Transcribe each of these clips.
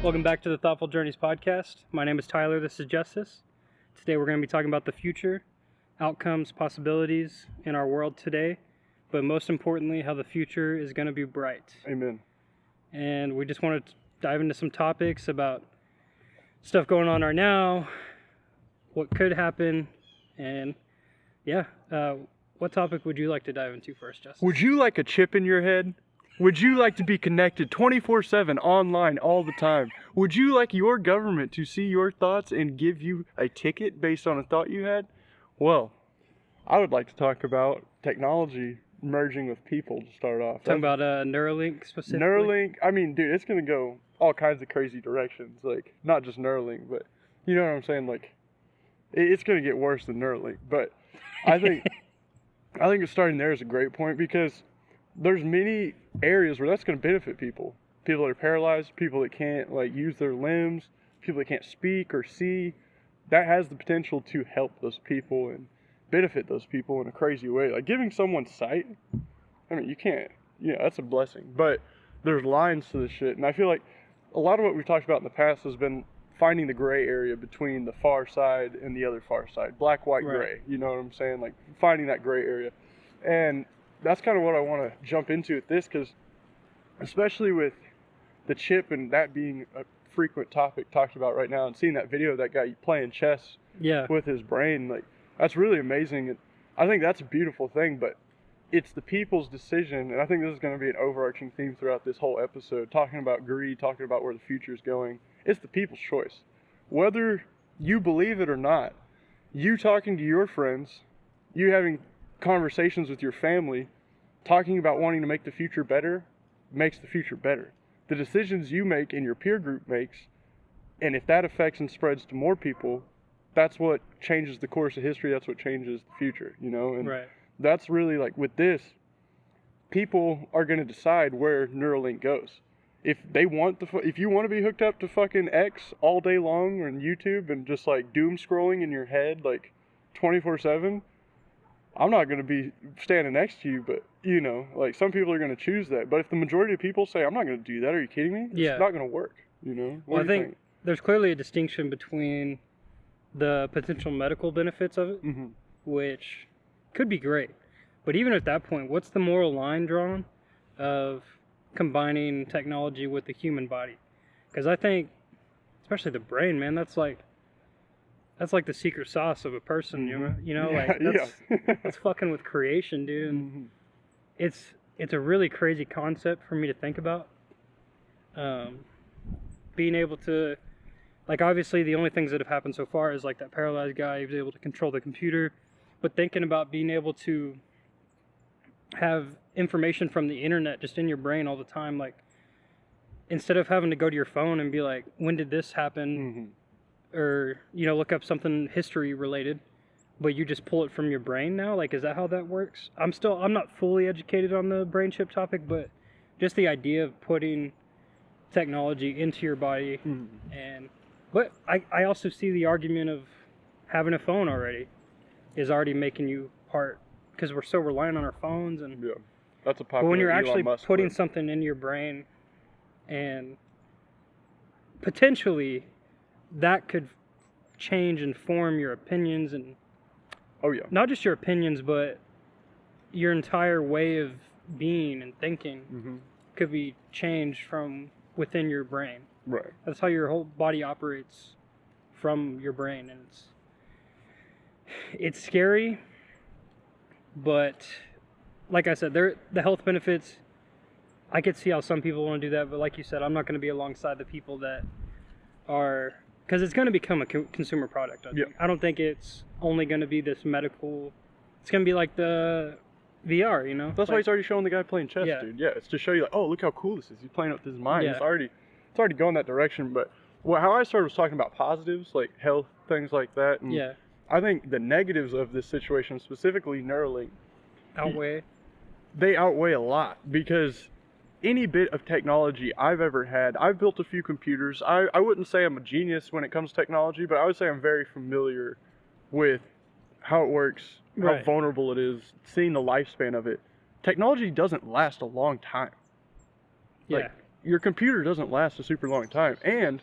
Welcome back to the Thoughtful Journeys podcast. My name is Tyler. This is Justice. Today we're going to be talking about the future, outcomes, possibilities in our world today, but most importantly, how the future is going to be bright. Amen. And we just want to dive into some topics about stuff going on right now, what could happen, and what topic would you like to dive into first, Justice? Would you like a chip in your head? Would you like to be connected 24/7 online all the time? Would you like your government to see your thoughts and give you a ticket based on a thought you had? Well, I would like to talk about technology merging with people to start off. Talking about Neuralink specifically? Neuralink, I mean, dude, it's going to go all kinds of crazy directions. Like, not just Neuralink, but you know what I'm saying? Like, it's going to get worse than Neuralink. But I think starting there is a great point because there's many areas where that's going to benefit people. People that are paralyzed, people that can't like use their limbs, people that can't speak or see. That has the potential to help those people and benefit those people in a crazy way. Like giving someone sight, I mean, you can't, that's a blessing. But there's lines to this shit. And I feel like a lot of what we've talked about in the past has been finding the gray area between the far side and the other far side. Black, white, gray. You know what I'm saying? Like finding that gray area. And that's kind of what I want to jump into with this, because especially with the chip and that being a frequent topic talked about right now, and seeing that video of that guy playing chess with his brain, like that's really amazing. And I think that's a beautiful thing, but it's the people's decision. And I think this is going to be an overarching theme throughout this whole episode, talking about greed, talking about where the future is going. It's the people's choice. Whether you believe it or not, you talking to your friends, you having conversations with your family, talking about wanting to make the future better, makes the future better. The decisions you make and your peer group makes, and if that affects and spreads to more people, that's what changes the course of history. That's what changes the future, and that's really like with this, people are going to decide where Neuralink goes. If they want if you want to be hooked up to fucking X all day long on YouTube and just like doom scrolling in your head like 24/7, I'm not going to be standing next to you, but like some people are going to choose that. But if the majority of people say, I'm not going to do that, are you kidding me? It's not going to work, Well, I think there's clearly a distinction between the potential medical benefits of it, which could be great. But even at that point, what's the moral line drawn of combining technology with the human body? Because I think, especially the brain, man, that's like the secret sauce of a person, that's fucking with creation, dude. And it's a really crazy concept for me to think about. Being able to, like, obviously the only things that have happened so far is like that paralyzed guy, he was able to control the computer, but thinking about being able to have information from the internet just in your brain all the time, like instead of having to go to your phone and be like, when did this happen? Or look up something history related, but you just pull it from your brain now. Like, is that how that works? I'm not fully educated on the brain chip topic, but just the idea of putting technology into your body. But I also see the argument of having a phone already is already making you part, because we're so reliant on our phones. And that's a popular. But when you're actually putting clip. something in your brain, and potentially that could change and form your opinions, and not just your opinions, but your entire way of being and thinking could be changed from within your brain. Right. That's how your whole body operates, from your brain, and it's scary. But like I said, the health benefits, I could see how some people want to do that, but like you said, I'm not going to be alongside the people that are, because it's going to become a consumer product. I don't think it's only going to be this medical. It's going to be like the VR, That's why he's already showing the guy playing chess, dude. Yeah, it's to show you like, oh, look how cool this is. He's playing with his mind. It's already going that direction. But how I started was talking about positives, like health, things like that. And I think the negatives of this situation, specifically Neuralink, they outweigh a lot, because any bit of technology I've ever had, I've built a few computers. I wouldn't say I'm a genius when it comes to technology, but I would say I'm very familiar with how it works, how vulnerable it is, seeing the lifespan of it. Technology doesn't last a long time. your computer doesn't last a super long time. And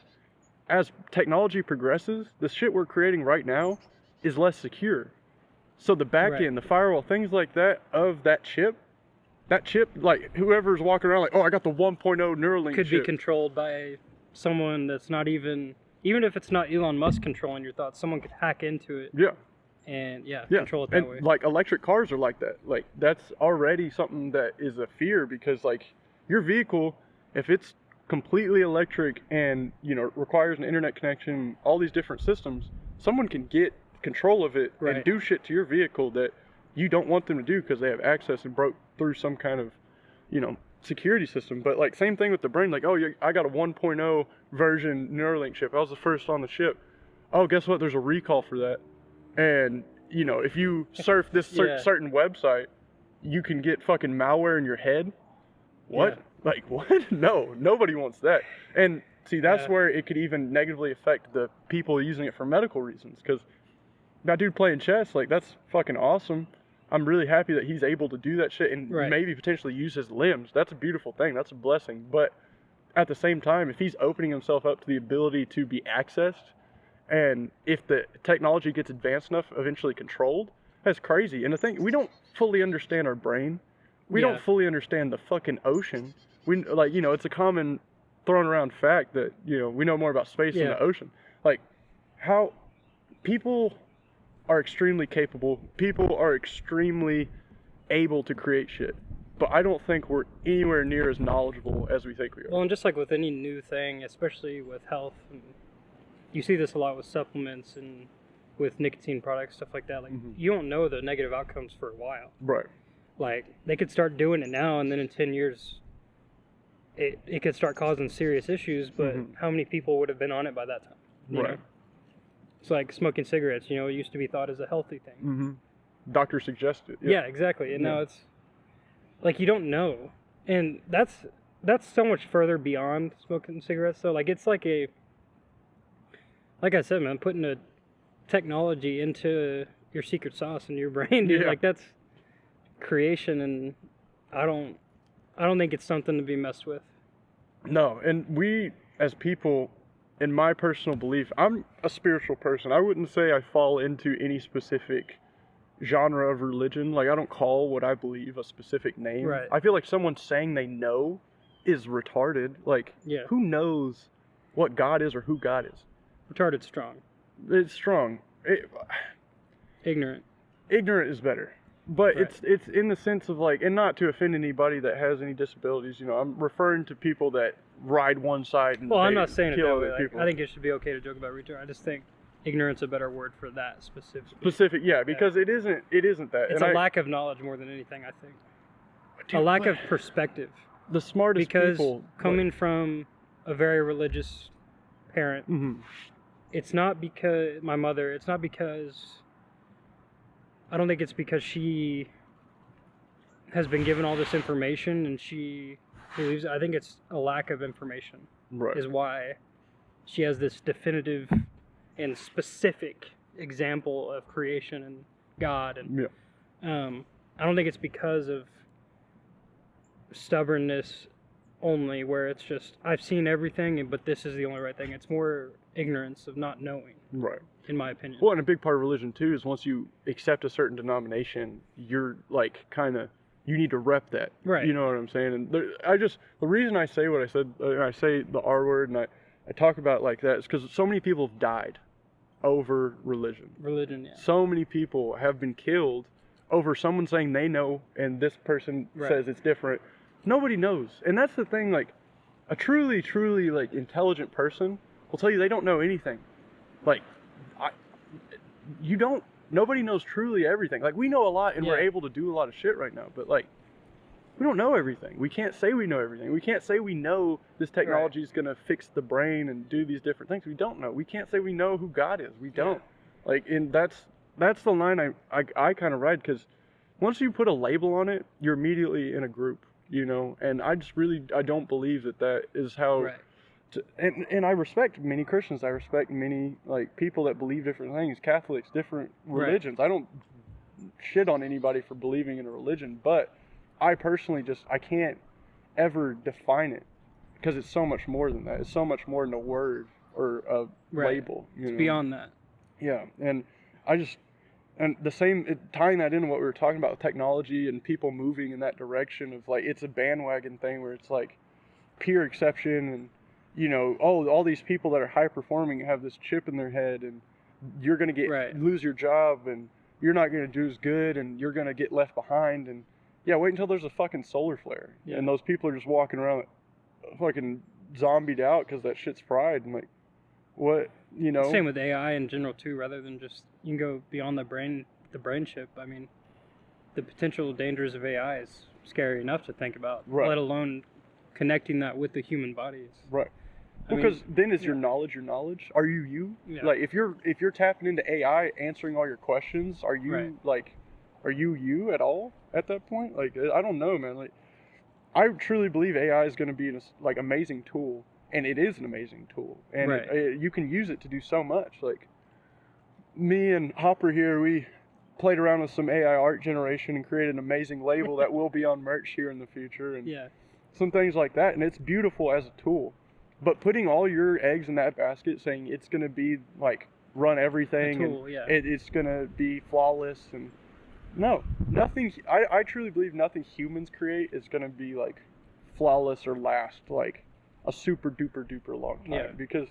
as technology progresses, the shit we're creating right now is less secure. So the back Right. end, the firewall, things like that of that chip, like whoever's walking around like, oh, I got the 1.0 Neuralink Could chip. be controlled by someone that's not even if it's not Elon Musk controlling your thoughts, someone could hack into it Yeah. and Yeah. control it that And way. like electric cars are like that. Like that's already something that is a fear because like your vehicle, if it's completely electric and requires an internet connection, all these different systems, someone can get control of it Right. and do shit to your vehicle that you don't want them to do because they have access and broke through some kind of security system. But like same thing with the brain, like, oh, I got a 1.0 version Neuralink chip, I was the first on the ship. Oh, guess what, there's a recall for that. And if you surf this Yeah. certain website, you can get fucking malware in your head. What? Yeah. Like what? No, nobody wants that. And see, that's Yeah. where it could even negatively affect the people using it for medical reasons. Because that dude playing chess, like that's fucking awesome. I'm really happy that he's able to do that shit and Right. maybe potentially use his limbs. That's a beautiful thing. That's a blessing. But at the same time, if he's opening himself up to the ability to be accessed, and if the technology gets advanced enough, eventually controlled, that's crazy. And the thing, we don't fully understand our brain. We Yeah. don't fully understand the fucking ocean. We like, it's a common thrown around fact that, we know more about space than Yeah. the ocean. Like how people are extremely capable. People are extremely able to create shit. But I don't think we're anywhere near as knowledgeable as we think we are. Well, and just like with any new thing, especially with health, and you see this a lot with supplements and with nicotine products, stuff like that. Like Mhm. you don't know the negative outcomes for a while. Right. Like they could start doing it now, and then in 10 years, it could start causing serious issues. But Mhm. how many people would have been on it by that time? You Right. know? It's like smoking cigarettes. It used to be thought as a healthy thing. Mm-hmm. Doctor suggested. Yeah, exactly. And Yeah. now it's like you don't know, and that's so much further beyond smoking cigarettes. So like it's like I said, man, putting a technology into your secret sauce in your brain, dude. Yeah. Like that's creation, and I don't think it's something to be messed with. No, and we as people, in my personal belief, I'm a spiritual person. I wouldn't say I fall into any specific genre of religion. Like I don't call what I believe a specific name. Right. I feel like someone saying they know is retarded. Like Yeah. who knows what God is or who God is? Retarded strong. It's strong. Ignorant. Ignorant is better. But Right. it's in the sense of like, and not to offend anybody that has any disabilities, I'm referring to people that ride one side and Well, I'm they not saying it kill that other way. Like, people. I think it should be okay to joke about retard. I just think ignorance a better word for that specifically. Specific, yeah, because it isn't that. It's And a lack of knowledge more than anything, I think. Dude, A lack what- of perspective. the smartest Because people coming from a very religious parent, Mhm. it's not because my mother, it's not because, I don't think it's because she has been given all this information and she believes, I think it's a lack of information right. is why she has this definitive and specific example of creation and God. And Yeah. I don't think it's because of stubbornness only, where it's just, I've seen everything, but this is the only right thing. It's more ignorance of not knowing, Right. in my opinion. Well, and a big part of religion too is once you accept a certain denomination, you're like you need to rep that. Right. You know what I'm saying? And the reason I say what I said, I say the R word and I talk about it like that is because so many people have died over religion. Religion, yeah. So many people have been killed over someone saying they know and this person Right. says it's different. Nobody knows. And that's the thing, like a truly, truly like intelligent person will tell you they don't know anything. Like nobody knows truly everything. Like we know a lot and we're Yeah. able to do a lot of shit right now, but like we don't know everything. We can't say we know everything. We can't say we know this technology is going to fix the brain and do these different things. We don't know. We can't say we know who God is. We don't. Like, and that's the line I kind of ride, because once you put a label on it, you're immediately in a group, and I don't believe that is how Right. and I respect many Christians. I respect many like people that believe different things, Catholics, different Right. religions. I don't shit on anybody for believing in a religion, but I personally I can't ever define it. because it's so much more than that. It's so much more than a word or a Right. label. You It's know? beyond that. Yeah, and I just and the same tying that into what we were talking about with technology and people moving in that direction of like it's a bandwagon thing where it's like peer exception and oh, all these people that are high performing have this chip in their head and you're gonna Right. lose your job and you're not gonna do as good and you're gonna get left behind and yeah, wait until there's a fucking solar flare Yeah. and those people are just walking around fucking zombied out because that shit's fried and like what Same with AI in general too. Rather than just you can go beyond the brain chip. I mean, the potential dangers of AI is scary enough to think about. Right. Let alone connecting that with the human bodies. Right. I Well, because mean, then is your yeah. knowledge your knowledge? Are you you? Yeah. Like if you're tapping into AI answering all your questions, are you Right. like, are you at all at that point? Like I don't know, man. Like I truly believe AI is going to be an like amazing tool, and it is an amazing tool, and Right. you can use it to do so much. Like me and Hopper here, we played around with some AI art generation and created an amazing label that will be on merch here in the future, and Yeah. some things like that, and it's beautiful as a tool. But putting all your eggs in that basket, saying it's going to be like run everything, A tool, and yeah. it's going to be flawless, and no, nothing. I truly believe nothing humans create is going to be like flawless or last like a super duper duper long time Yeah. because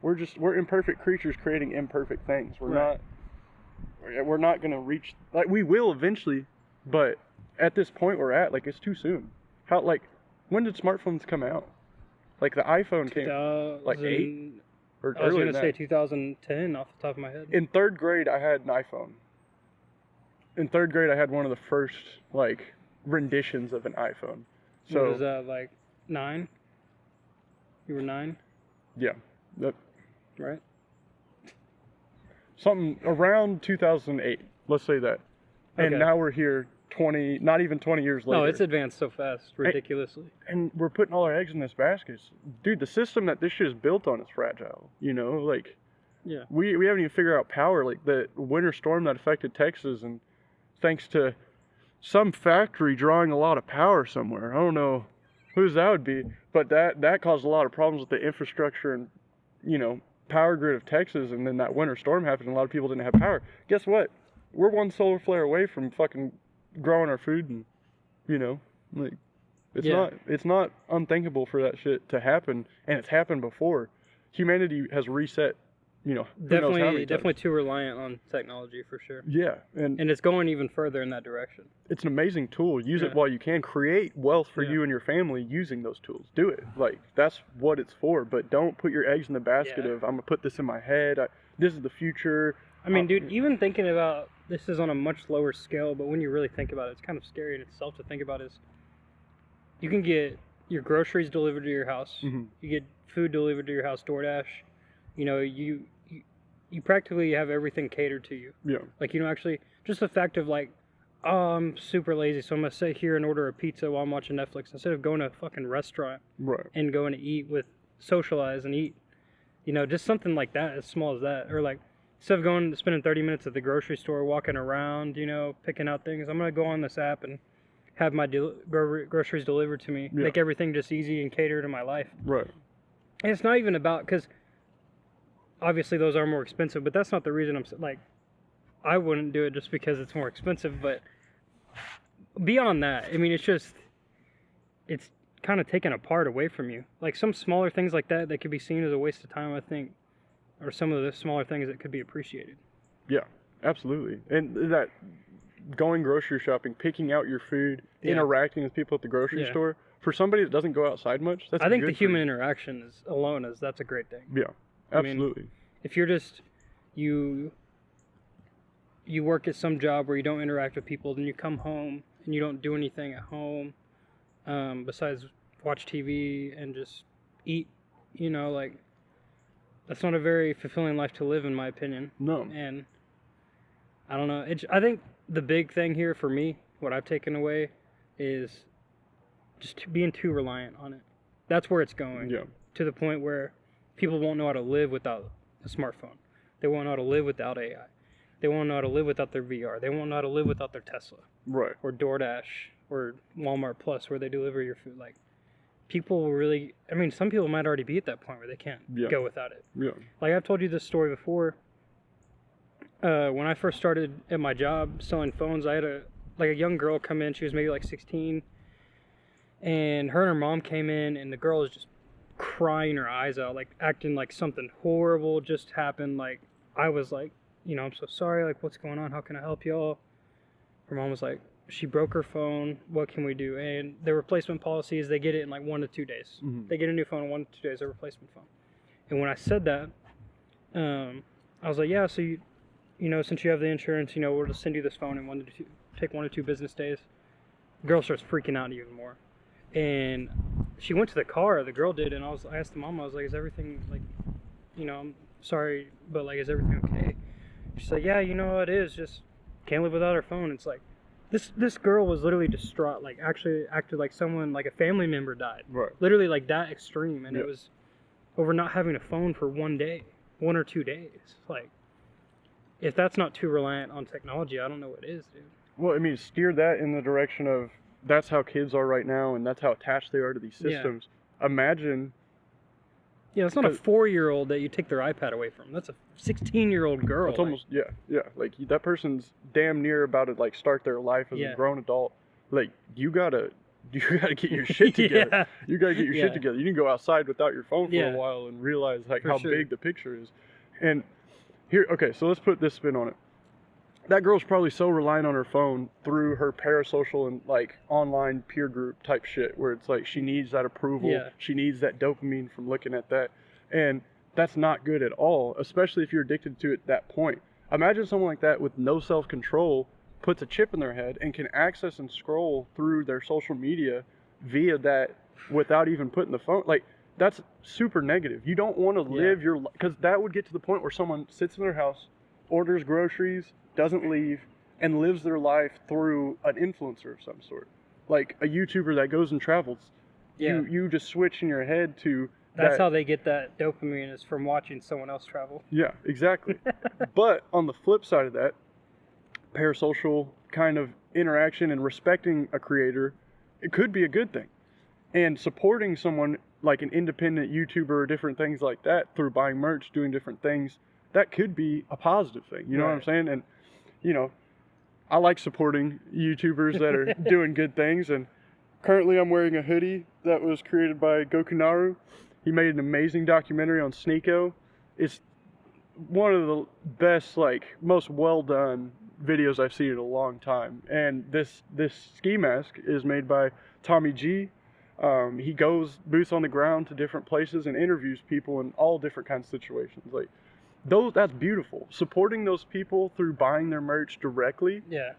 we're imperfect creatures creating imperfect things. Right. We're not going to reach like we will eventually, but at this point we're at like it's too soon. How like when did smartphones come out? Like the iPhone came like 8 or I was earlier gonna than say that. 2010 off the top of my head. In third grade, I had an iPhone. In third grade, I had one of the first like renditions of an iPhone. So What was that, like 9? You were 9, yeah, that, right? something around 2008. Let's say that. And Okay. now we're here 20, not even 20 years later. No, it's advanced so fast, ridiculously. And we're putting all our eggs in this basket. Dude, the system that this shit is built on is fragile. Like Yeah. we haven't even figured out power. Like the winter storm that affected Texas, and thanks to some factory drawing a lot of power somewhere. I don't know whose that would be, but that caused a lot of problems with the infrastructure and power grid of Texas. And then that winter storm happened, and a lot of people didn't have power. Guess what? We're one solar flare away from fucking growing our food, and like Yeah. it's not unthinkable for that shit to happen, and it's happened before. Humanity has reset. Who knows how many Definitely times. too reliant on technology for sure. Yeah, and And it's going even further in that direction. it's an amazing tool. Use Yeah. it while you can. Create wealth for Yeah. you and your family using those tools. Do it. Like that's what it's for. But don't put your eggs in the basket Yeah. of I'm gonna put this in my head. This is the future. I mean, dude, even thinking about this is on a much lower scale, but when you really think about it, it's kind of scary in itself to think about is you can get your groceries delivered to your house. Mhm. You get food delivered to your house, DoorDash. You practically have everything catered to you. Yeah. Like, actually, just the fact of like, oh, I'm super lazy, so I'm going to sit here and order a pizza while I'm watching Netflix instead of going to a fucking restaurant Right. and going to eat socialize and eat. Just something like that, as small as that. Or like, instead of spending 30 minutes at the grocery store, walking around, picking out things, I'm going to go on this app and have my groceries delivered to me. Yeah. Make everything just easy and cater to my life. Right. And it's not even about, because obviously those are more expensive, but that's not the reason like, I wouldn't do it just because it's more expensive, but beyond that, I mean, it's kind of taken a part away from you. Like some smaller things like that could be seen as a waste of time, I think, or some of the smaller things that could be appreciated. Yeah. Absolutely. And that going grocery shopping, picking out your food, Yeah. interacting with people at the grocery Yeah. store. For somebody that doesn't go outside much, that's I think good the for you. human interaction that's a great thing. Yeah. I mean, Absolutely. If you're just you work at some job where you don't interact with people, then you come home and you don't do anything at home besides watch TV and just eat. Like that's not a very fulfilling life to live, in my opinion. No. And I don't know. I think the big thing here for me, what I've taken away, is just being too reliant on it. That's where it's going. Yeah. To the point where people won't know how to live without a smartphone. They won't know how to live without AI. They won't know how to live without their VR. They won't know how to live without their Tesla Right. or DoorDash or Walmart Plus, where they deliver your food. Like, people will really, I mean, some people might already be at that point where they can't Yeah. go without it. Yeah. Like I've told you this story before. When I first started at my job selling phones, I had a young girl come in. She was maybe like 16, and her mom came in, and the girl was just crying her eyes out, like acting like something horrible just happened. Like I was like, I'm so sorry. Like, what's going on? How can I help y'all? Her mom was like, she broke her phone. What can we do? And the replacement policy is they get it in like 1 to 2 days. Mhm. They get a new phone in 1 to 2 days, a replacement phone. And when I said that, I was like, yeah, so since you have the insurance, we'll just send you this phone in take 1 to 2 business days. The girl starts freaking out even more. And she went to the car, the girl did, and I asked the mom, I was like, is everything, like, I'm sorry, but, like, is everything okay? She's like, yeah, it is, just can't live without her phone. It's like, this girl was literally distraught, like, actually acted like someone, like a family member died. Right. Literally, like, that extreme, and Yeah. it was over not having a phone for 1 day, 1 or 2 days. Like, if that's not too reliant on technology, I don't know what is, dude. Well, I mean, steer that in the direction of that's how kids are right now, and that's how attached they are to these Yeah. systems. Imagine, Yeah, it's not a Because- 4-year-old that you take their iPad away from. That's a 16-year-old girl. it's almost yeah. Like that person's damn near about to like start their life as Yeah. a grown adult. Like you gotta get your shit together. Yeah. You gotta get your Yeah. shit together. You can go outside without your phone for Yeah. a while and realize like For how sure. big the picture is. And here, okay, so let's put this spin on it. That girl's probably so reliant on her phone through her parasocial and like online peer group type shit where it's like she needs that approval. Yeah. She needs that dopamine from looking at that. And that's not good at all, especially if you're addicted to it at that point. Imagine someone like that with no self-control puts a chip in their head and can access and scroll through their social media via that without even putting the phone. Like, that's super negative. You don't want to live your life, because that would get to the point where someone sits in their house, orders groceries, doesn't leave, and lives their life through an influencer of some sort. Like a YouTuber that goes and travels. Yeah. You just switch in your head to That's that. how they get that dopamine, is from watching someone else travel. Yeah, exactly. But on the flip side of that, parasocial kind of interaction and respecting a creator, it could be a good thing. And supporting someone like an independent YouTuber or different things like that through buying merch, doing different things, that could be a positive thing. You know what I'm Right. saying? And, I like supporting YouTubers that are doing good things. And currently I'm wearing a hoodie that was created by Gokunaru. He made an amazing documentary on Sneeko. It's one of the best, like, most well done videos I've seen in a long time. And this ski mask is made by Tommy G. He goes boots on the ground to different places and interviews people in all different kinds of situations. Like, that's beautiful. Supporting those people through buying their merch directly, Yeah.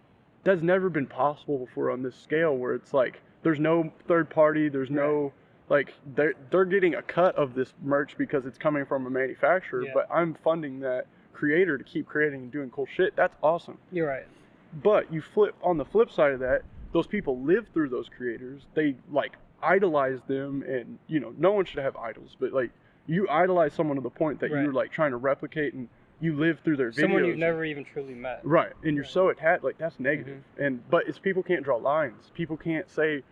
that's never been possible before on this scale, where it's like there's no third party, there's no like they're getting a cut of this merch because it's coming from a manufacturer, Yeah. but I'm funding that creator to keep creating and doing cool shit. That's awesome. You're right. But on the flip side of that, those people live through those creators. They like idolize them, and no one should have idols, but like you idolize someone to the point that Right. you're like trying to replicate, and you live through their videos. Someone you've never even truly met. Right, and you're Right. so attached, like that's negative. But it's people can't draw lines. People can't say,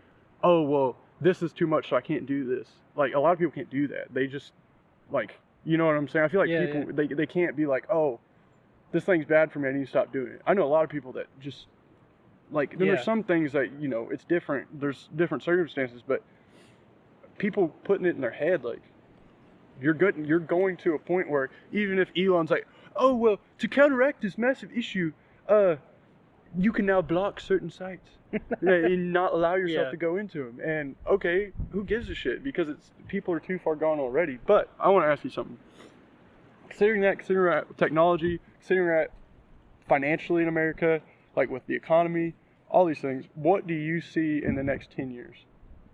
"Oh, well, this is too much, so I can't do this." Like a lot of people can't do that. They just like, you know what I'm saying? I feel like Yeah, people they can't be like, "Oh, this thing's bad for me. I need to stop doing it." I know a lot of people that just like Yeah. there's some things that it's different. There's different circumstances, but people putting it in their head like you're going to a point where even if Elon's like, "Oh, well, to counteract this massive issue, you can now block certain sites and not allow yourself Yeah. to go into them." And okay, who gives a shit? Because people are too far gone already. But I want to ask you something. Considering that technology, considering that financially in America, like with the economy, all these things, what do you see in the next 10 years?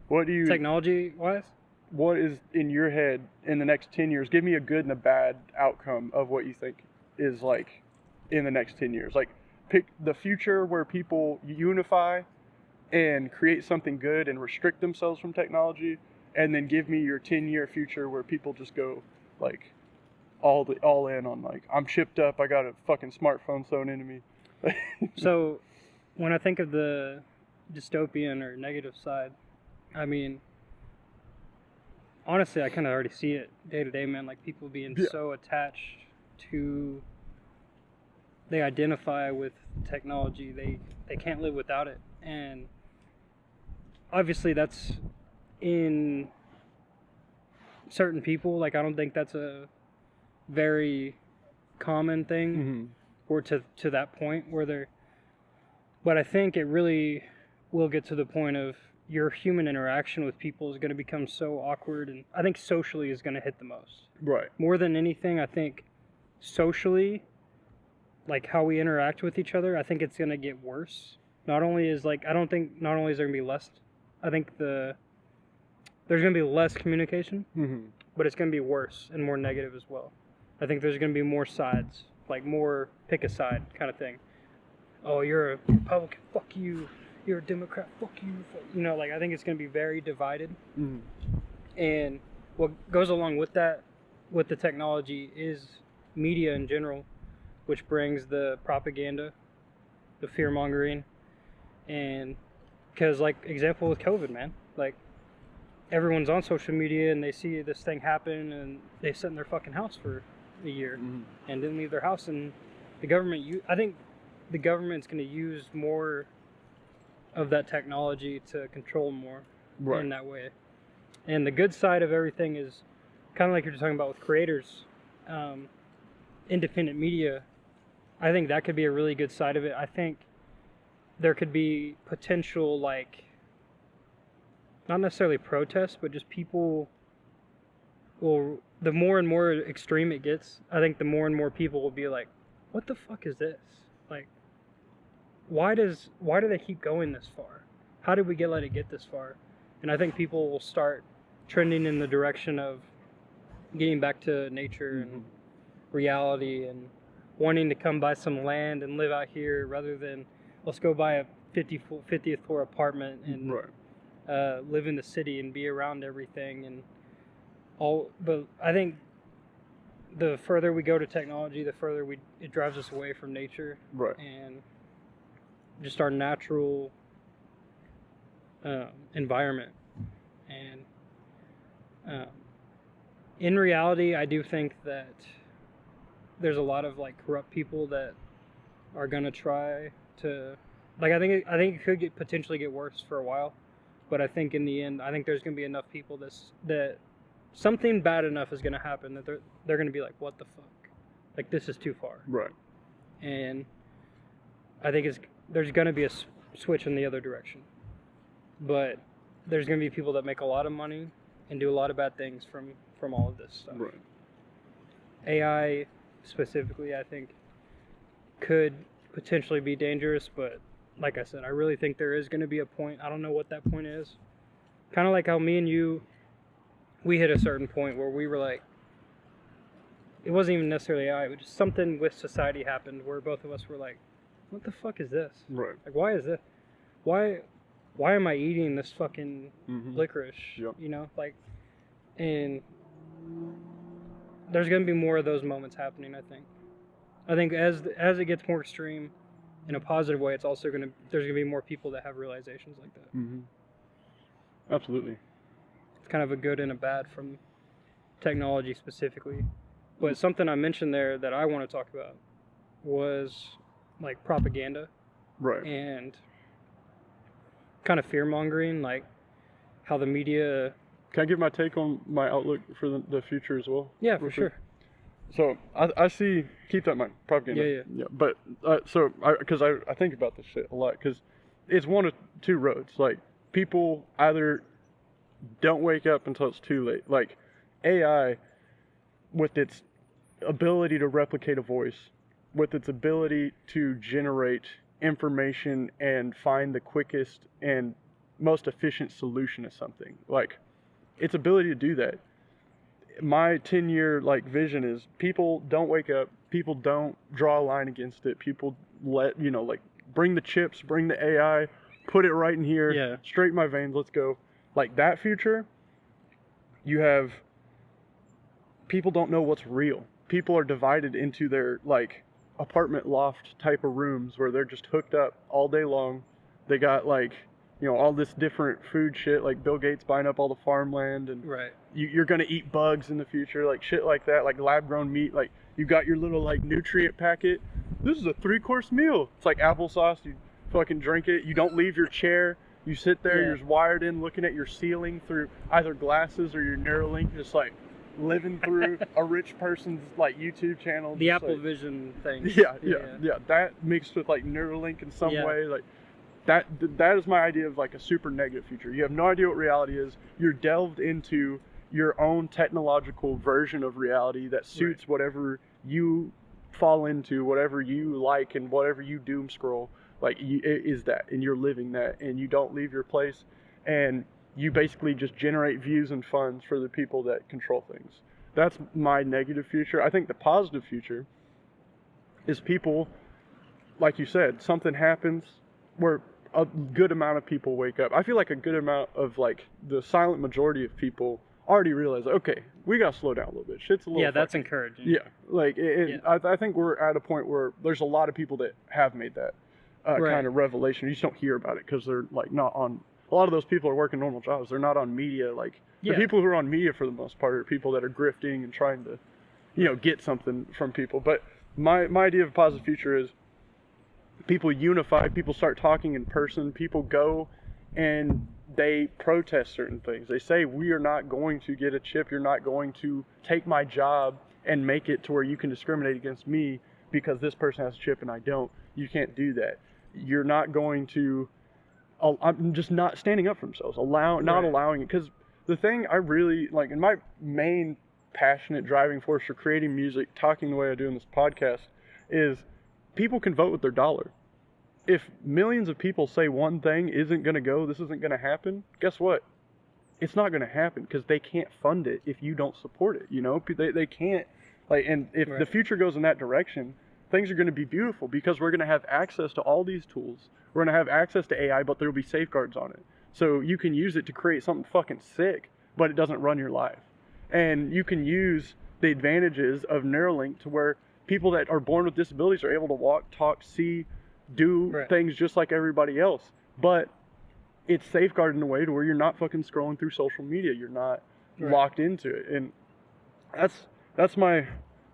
Technology-wise? What is in your head in the next 10 years? Give me a good and a bad outcome of what you think is like in the next 10 years. Like pick the future where people unify and create something good and restrict themselves from technology, and then give me your 10-year future where people just go like all in on like, I'm chipped up, I got a fucking smartphone sewn into me. So, when I think of the dystopian or negative side, I mean, honestly, I kind of already see it day to day, man. Like people being Yeah. so attached to, they identify with technology. They can't live without it, and obviously that's in certain people. Like I don't think that's a very common thing, Mm-hmm. or to that point where they're. But I think it really will get to the point of your human interaction with people is going to become so awkward, and I think socially is going to hit the most. Right. More than anything, I think socially, like how we interact with each other, I think it's going to get worse. Not only is like I don't think not only is there going to be less, I think there's going to be less communication, Mm-hmm. but it's going to be worse and more negative as well. I think there's going to be more sides, like more pick a side kind of thing. Oh, you're a Republican, fuck you. You're a Democrat, fuck you. You know, like I think it's going to be very divided. Mm-hmm. And what goes along with that, with the technology, is media in general, which brings the propaganda, the fear mongering, and because like example with COVID, man, like everyone's on social media and they see this thing happen and they sit in their fucking house for a year Mm-hmm. and didn't leave their house, and the government, I think the government's going to use more of that technology to control more Right. in that way. And the good side of everything is kind of like you're talking about with creators, independent media. I think that could be a really good side of it. I think there could be potential, like, not necessarily protests, but just people will, the more and more extreme it gets, I think the more and more people will be like, what the fuck is this? Like, why do they keep going this far? How did we let it get this far? And I think people will start trending in the direction of getting back to nature and reality and wanting to come buy some land and live out here rather than let's go buy a 50th floor apartment and Right. live in the city and be around everything and all. But I think the further we go to technology, the further it drives us away from nature Right. and just our natural environment. And in reality, I do think that there's a lot of like corrupt people that are gonna try to, like, I think it could potentially get worse for a while, but I think in the end, I think there's gonna be enough people that something bad enough is gonna happen that they're gonna be like, what the fuck, like this is too far. Right. And I think there's gonna be a switch in the other direction, but there's gonna be people that make a lot of money and do a lot of bad things from all of this stuff. Right. AI specifically, I think, could potentially be dangerous, but like I said, I really think there is going to be a point. I don't know what that point is. Kind of like how me and you, we hit a certain point where we were like, it wasn't even necessarily AI, but just something with society happened where both of us were like, what the fuck is this? Right. Like, why is this? Why am I eating this fucking Mm-hmm. licorice? Yep. You know, like, and there's going to be more of those moments happening, I think. I think as it gets more extreme in a positive way, it's also there's going to be more people that have realizations like that. Mm-hmm. Absolutely. It's kind of a good and a bad from technology specifically. But something I mentioned there that I want to talk about was like propaganda Right. and kind of fear mongering, like how the media. Can I give my take on my outlook for the future as well? Yeah, real for quick? sure. So I see. Keep that in mind. Propaganda. Yeah. But so because I think about this shit a lot because it's one of two roads. Like people either don't wake up until it's too late. Like AI, with its ability to replicate a voice, with its ability to generate information and find the quickest and most efficient solution to something, like its ability to do that. My 10-year like vision is people don't wake up, people don't draw a line against it, people let like bring the chips, bring the AI, put it right in here, Yeah. straight in my veins, let's go. Like that future, you have people don't know what's real. People are divided into their like apartment loft type of rooms where they're just hooked up all day long. They got like all this different food shit, like Bill Gates buying up all the farmland, and Right. you're gonna eat bugs in the future, like shit like that, like lab grown meat. Like you got your little like nutrient packet. This is a 3-course meal. It's like applesauce. You fucking drink it. You don't leave your chair. You sit there. Yeah. You're just wired in, looking at your ceiling through either glasses or your Neuralink, just like living through a rich person's like YouTube channel. The just, Apple like, Vision thing. yeah. That mixed with like Neuralink in some Yeah. way, like that is my idea of like a super negative future. You have no idea what reality is. You're delved into your own technological version of reality that suits whatever you fall into, whatever you like, and whatever you doom scroll. Like it is that, and you're living that, and you don't leave your place, and you basically just generate views and funds for the people that control things. That's my negative future. I think the positive future is people, like you said, something happens where a good amount of people wake up. I feel like a good amount of like the silent majority of people already realize, okay, we gotta slow down a little bit. Shit's a little. Yeah, that's fucking, encouraging. yeah, like I think we're at a point where there's a lot of people that have made that kind of revelation. You just don't hear about it because they're like not on. A lot of those people are working normal jobs. They're not on media. Like the people who are on media for the most part are people that are grifting and trying to, get something from people. But my idea of a positive future is people unify, people start talking in person, people go and they protest certain things. They say, we are not going to get a chip, you're not going to take my job and make it to where you can discriminate against me because this person has a chip and I don't. You can't do that. You're not going to, I'm just not standing up for themselves, not allowing it. Because the thing I really, like, and my main passionate driving force for creating music, talking the way I do in this podcast, is people can vote with their dollar. If millions of people say one thing isn't going to go, this isn't going to happen, guess what? It's not going to happen because they can't fund it if you don't support it, They can't, like, and if the future goes in that direction, things are going to be beautiful because we're going to have access to all these tools. We're going to have access to AI, but there will be safeguards on it. So you can use it to create something fucking sick, but it doesn't run your life. And you can use the advantages of Neuralink to where people that are born with disabilities are able to walk, talk, see, do things just like everybody else. But it's safeguarded in a way to where you're not fucking scrolling through social media. You're not locked into it. And that's my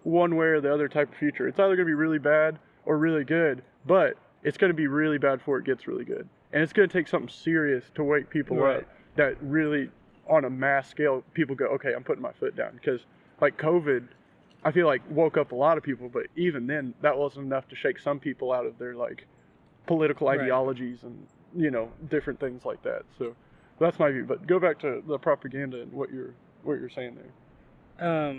one way or the other type of future. It's either going to be really bad or really good, but it's going to be really bad before it gets really good. And it's going to take something serious to wake people up that really, on a mass scale, people go, okay, I'm putting my foot down. Because like COVID, I feel like woke up a lot of people, but even then that wasn't enough to shake some people out of their like political ideologies and different things like that. So that's my view. But go back to the propaganda and what you're saying there.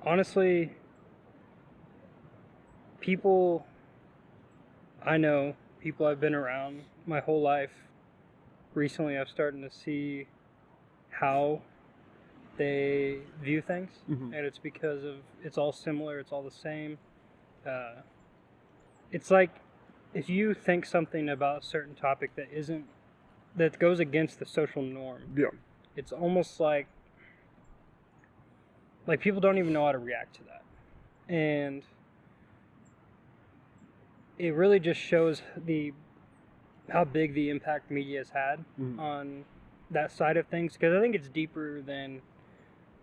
Honestly, people I know, people I've been around my whole life, recently I've started to see how they view things, and it's because of, it's all similar, it's all the same. It's like, if you think something about a certain topic that goes against the social norm, it's almost like people don't even know how to react to that. And it really just shows how big the impact media has had on that side of things. Because I think it's deeper than,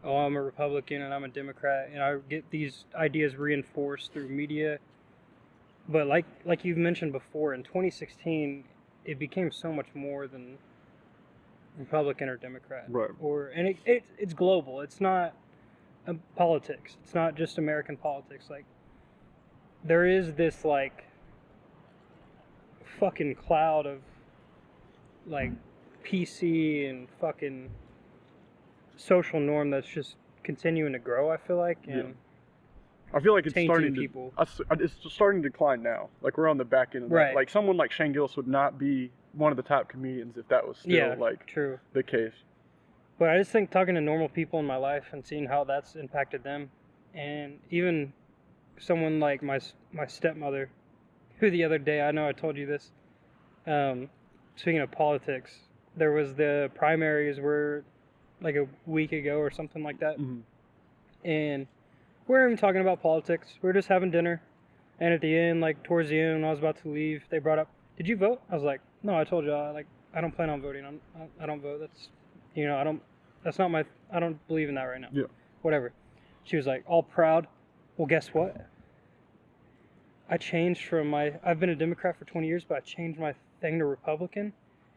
oh, I'm a Republican and I'm a Democrat, and I get these ideas reinforced through media. But like you've mentioned before, in 2016, it became so much more than Republican or Democrat. And it's global. It's not politics. It's not just American politics. Like, there is this fucking cloud of PC and fucking social norm that's just continuing to grow, I feel like, and I feel like it's starting people. It's starting to decline now. Like, we're on the back end of that. Like, someone like Shane Gillis would not be one of the top comedians if that was still true. The case. But I just think talking to normal people in my life and seeing how that's impacted them, and even someone like my stepmother, who the other day, I know I told you this, speaking of politics, there was the primaries were like a week ago or something like that, and we weren't even talking about politics. We were just having dinner, and at the end, towards the end, when I was about to leave, they brought up, "Did you vote?" I was like, No, I told you, I don't plan on voting. I don't vote. That's, that's not my, I don't believe in that right now. Yeah. Whatever. She was like, all proud. Well, guess what? I changed from I've been a Democrat for 20 years, but I changed my thing to Republican,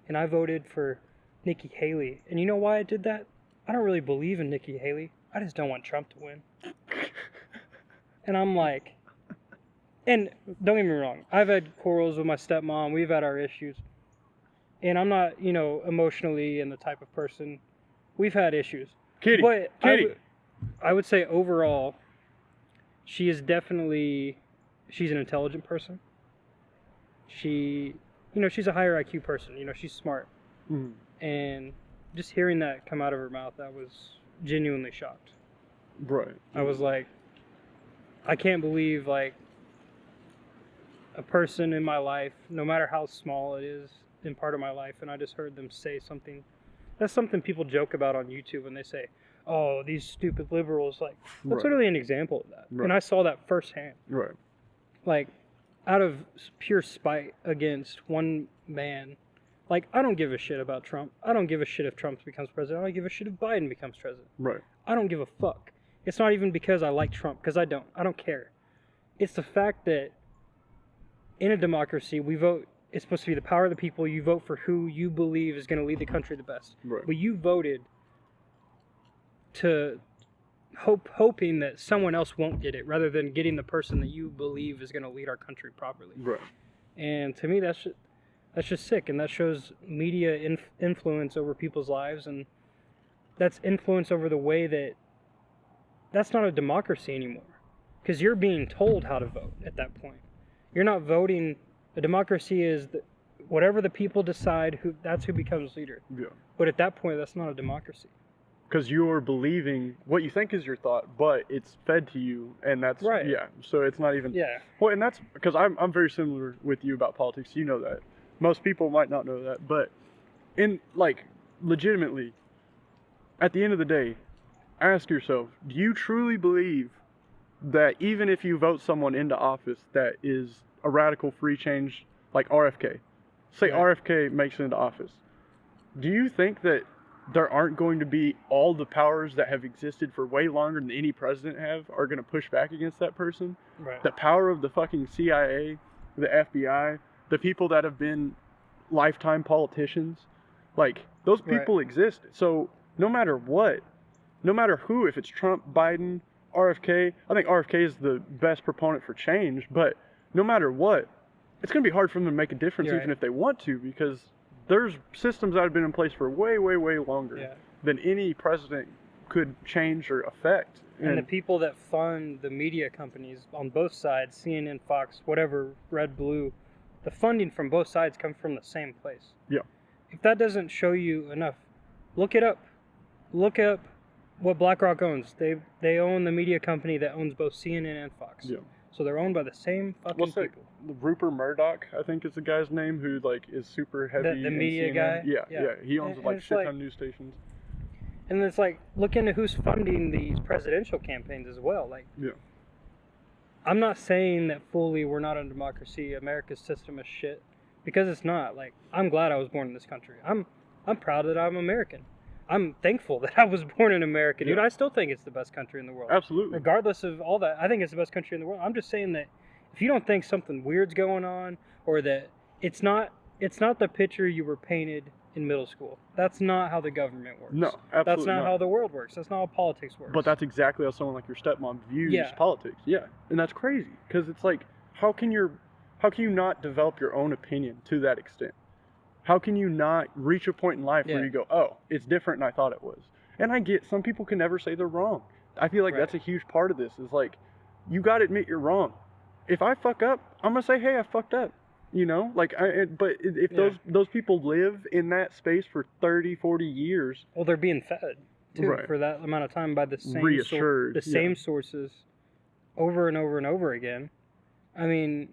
and I voted for Nikki Haley. And you know why I did that? I don't really believe in Nikki Haley. I just don't want Trump to win. And I'm like, and don't get me wrong, I've had quarrels with my stepmom. We've had our issues. And I'm not, emotionally and the type of person. We've had issues. Kitty. But Kitty. I would say overall, she's an intelligent person. She's a higher IQ person. She's smart. Mhm. And just hearing that come out of her mouth, I was genuinely shocked. Right. I was like, I can't believe, like, a person in my life, no matter how small it is in part of my life, and I just heard them say something. That's something people joke about on YouTube when they say, oh, these stupid liberals. Like, that's Right. literally an example of that. Right. And I saw that firsthand. Right. Like, out of pure spite against one man. Like, I don't give a shit about Trump. I don't give a shit if Trump becomes president. I don't give a shit if Biden becomes president. Right. I don't give a fuck. It's not even because I like Trump, because I don't. I don't care. It's the fact that in a democracy, we vote. It's supposed to be the power of the people. You vote for who you believe is going to lead the country the best. Right. But you voted to hoping that someone else won't get it, rather than getting the person that you believe is going to lead our country properly. Right. And to me, that's just sick, and that shows media influence over people's lives, and that's influence over the way that's not a democracy anymore, because you're being told how to vote at that point. You're not voting. A democracy is whatever the people decide, that's who becomes leader. Yeah. But at that point, that's not a democracy. Because you're believing what you think is your thought, but it's fed to you, and that's Right. Yeah. So it's not even. Yeah. Well, and that's because I'm very similar with you about politics. You know that. Most people might not know that, but legitimately, at the end of the day, ask yourself: do you truly believe that even if you vote someone into office that is a radical free change like RFK, say Yeah. RFK makes it into office, do you think that there aren't going to be all the powers that have existed for way longer than any president are going to push back against that person? Right. The power of the fucking CIA, the FBI, the people that have been lifetime politicians, like, those people exist. So no matter what, no matter who, if it's Trump, Biden, RFK, I think RFK is the best proponent for change, but no matter what, it's going to be hard for them to make a difference. You're even right. if they want to, because there's systems that have been in place for way, way, way longer Yeah. than any president could change or affect. And the people that fund the media companies on both sides, CNN, Fox, whatever, red, blue, the funding from both sides comes from the same place. Yeah. If that doesn't show you enough, look it up. Look up what BlackRock owns. They own the media company that owns both CNN and Fox. Yeah. So they're owned by the same fucking people. Rupert Murdoch, I think is the guy's name, who is super heavy. The in media CNN. guy? Yeah, Yeah. yeah. He owns And like it's shit like- ton of news stations. And it's like, look into who's funding these presidential campaigns as well. Like, Yeah. I'm not saying that fully we're not a democracy. America's system is shit, because it's not. Like, I'm glad I was born in this country. I'm proud that I'm American. I'm thankful that I was born in America, dude. Yeah. I still think it's the best country in the world. Absolutely. Regardless of all that, I think it's the best country in the world. I'm just saying that if you don't think something weird's going on, or that it's not the picture you were painted in middle school. That's not how the government works. No, absolutely That's not how the world works. That's not how politics works. But that's exactly how someone like your stepmom views Yeah. politics. Yeah, and that's crazy, because it's like, how can you not develop your own opinion to that extent? How can you not reach a point in life Yeah. where you go, oh, it's different than I thought it was? And I get some people can never say they're wrong. I feel like Right. that's a huge part of this. Is like, you got to admit you're wrong. If I fuck up, I'm gonna say, hey, I fucked up. But if Yeah. those people live in that space for 30, 40 years, well, they're being fed too Right. for that amount of time by the same Reassured, the yeah. same sources over and over and over again. I mean,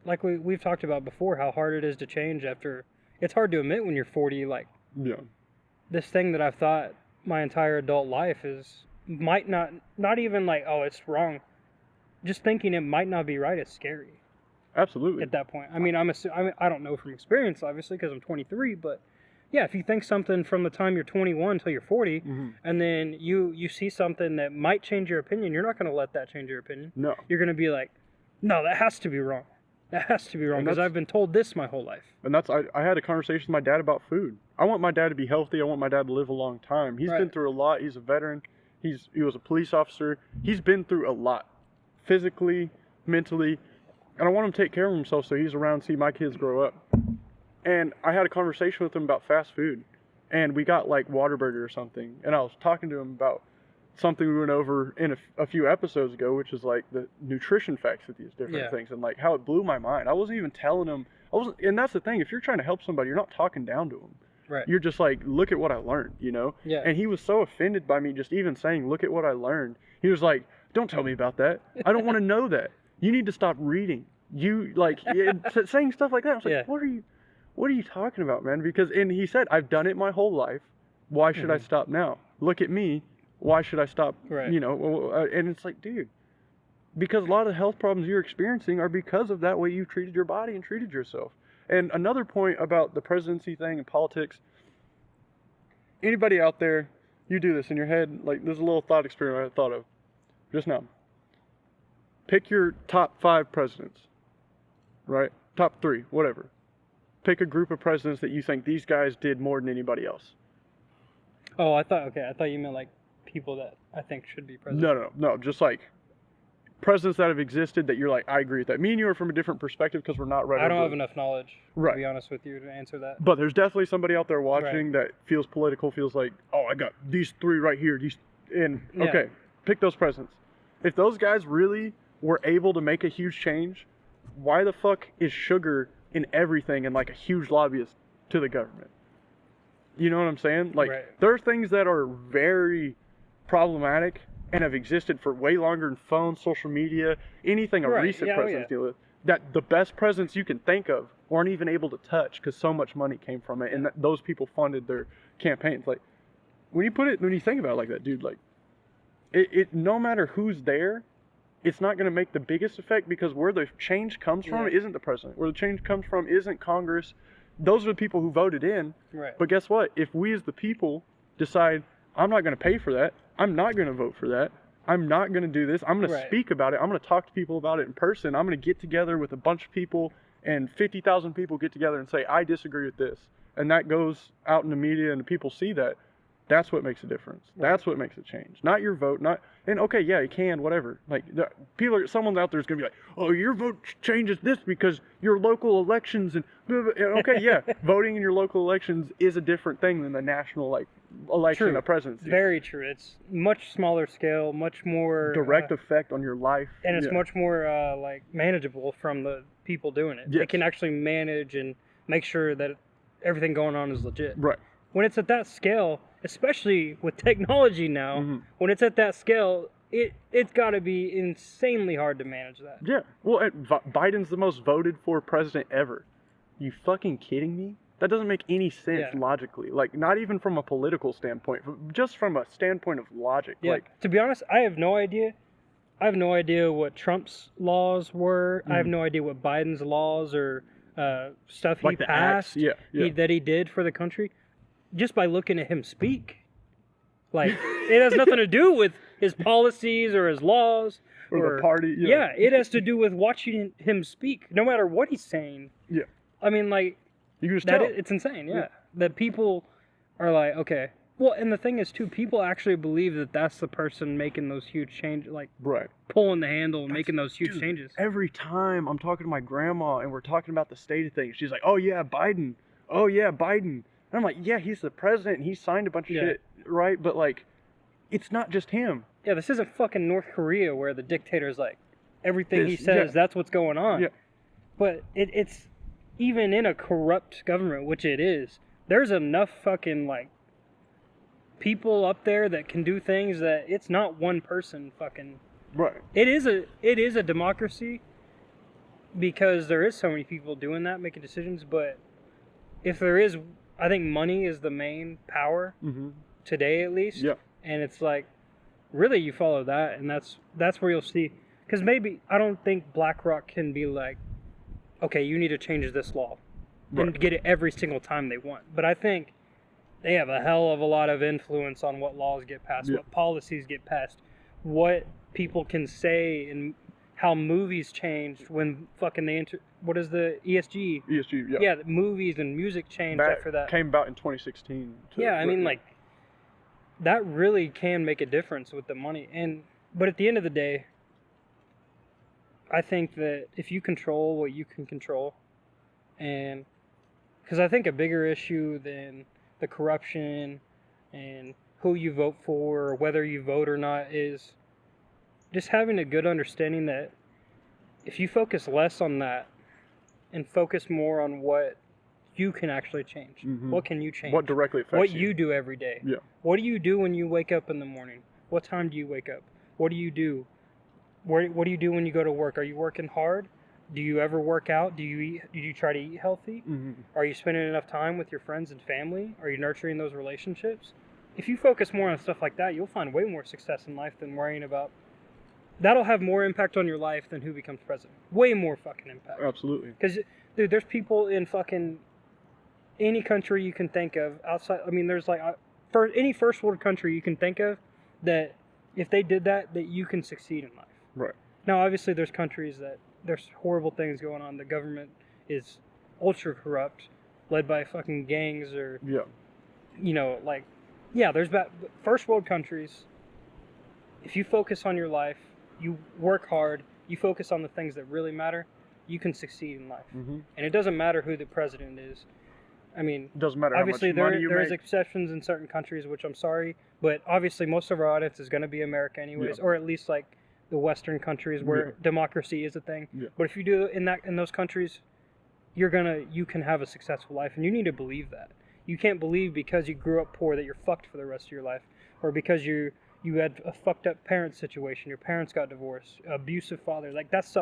like we've talked about before, how hard it is to change after. It's hard to admit when you're 40. Like, yeah, this thing that I've thought my entire adult life might not even like, oh, it's wrong. Just thinking it might not be right is scary. Absolutely. at that point. I mean, I don't know from experience, obviously, because I'm 23, but yeah, if you think something from the time you're 21 until you're 40, and then you see something that might change your opinion, you're not going to let that change your opinion. No. You're going to be like, no, that has to be wrong. That has to be wrong because I've been told this my whole life. And I had a conversation with my dad about food. I want my dad to be healthy. I want my dad to live a long time. He's been through a lot. He's a veteran. He was a police officer. He's been through a lot, physically, mentally, and I want him to take care of himself so he's around to see my kids grow up. And I had a conversation with him about fast food, and we got like Whataburger or something, and I was talking to him about something we went over in a few episodes ago, which is like the nutrition facts of these different things, and like how it blew my mind. I wasn't even telling him. And that's the thing. If you're trying to help somebody, you're not talking down to them. Right. You're just like, look at what I learned, you know? Yeah. And he was so offended by me just even saying, look at what I learned. He was like, don't tell me about that. I don't want to know that. You need to stop reading. You like saying stuff like that. I was like, what are you talking about, man? And he said, I've done it my whole life. Why should I stop now? Look at me. Why should I stop? Right. You know, and it's like, dude, because a lot of the health problems you're experiencing are because of that way you treated your body and treated yourself. And another point about the presidency thing and politics, anybody out there, you do this in your head, like there's a little thought experiment I thought of just now. Pick your top 5 presidents, right? Top 3, whatever. Pick a group of presidents that you think these guys did more than anybody else. Oh, I thought you meant like people that I think should be president. No, just like presidents that have existed that you're like, I agree with that. Me and you are from a different perspective because we're not right. I don't have enough knowledge, to be honest with you, to answer that. But there's definitely somebody out there watching that feels political, feels like, oh, I got these 3 right here. Okay, pick those presidents. If those guys really were able to make a huge change, why the fuck is sugar in everything and like a huge lobbyist to the government? You know what I'm saying? Like, there are things that are very problematic and have existed for way longer than phones, social media, anything a recent presidents deal with, that the best presidents you can think of weren't even able to touch because so much money came from it, and those people funded their campaigns. Like, when you think about it like that, dude, like, it no matter who's there, it's not going to make the biggest effect because where the change comes from isn't the president. Where the change comes from isn't Congress. Those are the people who voted in. Right. But guess what? If we as the people decide, I'm not going to pay for that, I'm not going to vote for that, I'm not going to do this, I'm going to speak about it, I'm going to talk to people about it in person, I'm going to get together with a bunch of people and 50,000 people get together and say, I disagree with this. And that goes out in the media and the people see that. That's what makes a difference. That's what makes a change. Not your vote, and okay, yeah, you can, whatever. Like, someone out there is going to be like, oh, your vote changes this because your local elections and blah, blah, blah. Okay, yeah, voting in your local elections is a different thing than the national, like, election of presidency. Very true. It's much smaller scale, much more direct effect on your life. And it's much more, like, manageable from the people doing it. They can actually manage and make sure that everything going on is legit. Right. When it's at that scale, especially with technology now, when it's at that scale, it's got to be insanely hard to manage that. Yeah. Well, Biden's the most voted for president ever. You fucking kidding me? That doesn't make any sense logically. Like, not even from a political standpoint, just from a standpoint of logic. Yeah. Like, to be honest, I have no idea. I have no idea what Trump's laws were. I have no idea what Biden's laws or stuff he passed that he did for the country. Just by looking at him speak. Like, it has nothing to do with his policies or his laws. Or the party. Yeah, it has to do with watching him speak, no matter what he's saying. Yeah. I mean, like, you can just tell. It's insane, that people are like, okay. Well, and the thing is, too, people actually believe that that's the person making those huge changes, like, pulling the handle and making those huge changes. Every time I'm talking to my grandma and we're talking about the state of things, she's like, oh, yeah, Biden. Oh, yeah, Biden. And I'm like, yeah, he's the president and he signed a bunch of shit, right? But, like, it's not just him. Yeah, this isn't fucking North Korea where the dictator's like, everything he says, that's what's going on. Yeah. But it's, even in a corrupt government, which it is, there's enough fucking, like, people up there that can do things that it's not one person fucking... Right. It is a democracy because there is so many people doing that, making decisions, but if there is... I think money is the main power today, at least. Yeah. And it's like, really, you follow that, and that's where you'll see. Because maybe I don't think BlackRock can be like okay, you need to change this law, Right. and get it every single time they want. But I think they have a hell of a lot of influence on what laws get passed, Yeah. what policies get passed, what people can say, and how movies changed when fucking what is the ESG? ESG, yeah. Yeah, the movies and music changed after that. Came about in 2016. Yeah, I mean, like, that really can make a difference with the money. But at the end of the day, I think that if you control what you can control, and because I think a bigger issue than the corruption and who you vote for or whether you vote or not is just having a good understanding that if you focus less on that and focus more on what you can actually change, what can you change? What directly affects what you do every day. Yeah. What do you do when you wake up in the morning? What time do you wake up? What do you do? What do you do when you go to work? Are you working hard? Do you ever work out? Do you try to eat healthy? Are you spending enough time with your friends and family? Are you nurturing those relationships? If you focus more on stuff like that, you'll find way more success in life than worrying about. That'll have more impact on your life than who becomes president. Way more fucking impact. Absolutely. Because, dude, there's people in fucking any country you can think of outside. I mean, there's like for any first world country you can think of that if they did that you can succeed in life. Right. Now, obviously, there's countries that there's horrible things going on. The government is ultra corrupt, led by fucking gangs or, like, yeah, there's first world countries. If you focus on your life, you work hard, you focus on the things that really matter, you can succeed in life. And it doesn't matter who the president is. I mean, it doesn't matter obviously how much money you there's make. exceptions in certain countries, which I'm sorry, but obviously most of our audience is going to be America anyways, or at least like the Western countries where democracy is a thing. But if you do in those countries, you can have a successful life, and you need to believe that. You can't believe because you grew up poor that you're fucked for the rest of your life, or because you had a fucked up parent situation, your parents got divorced, abusive father, like that's.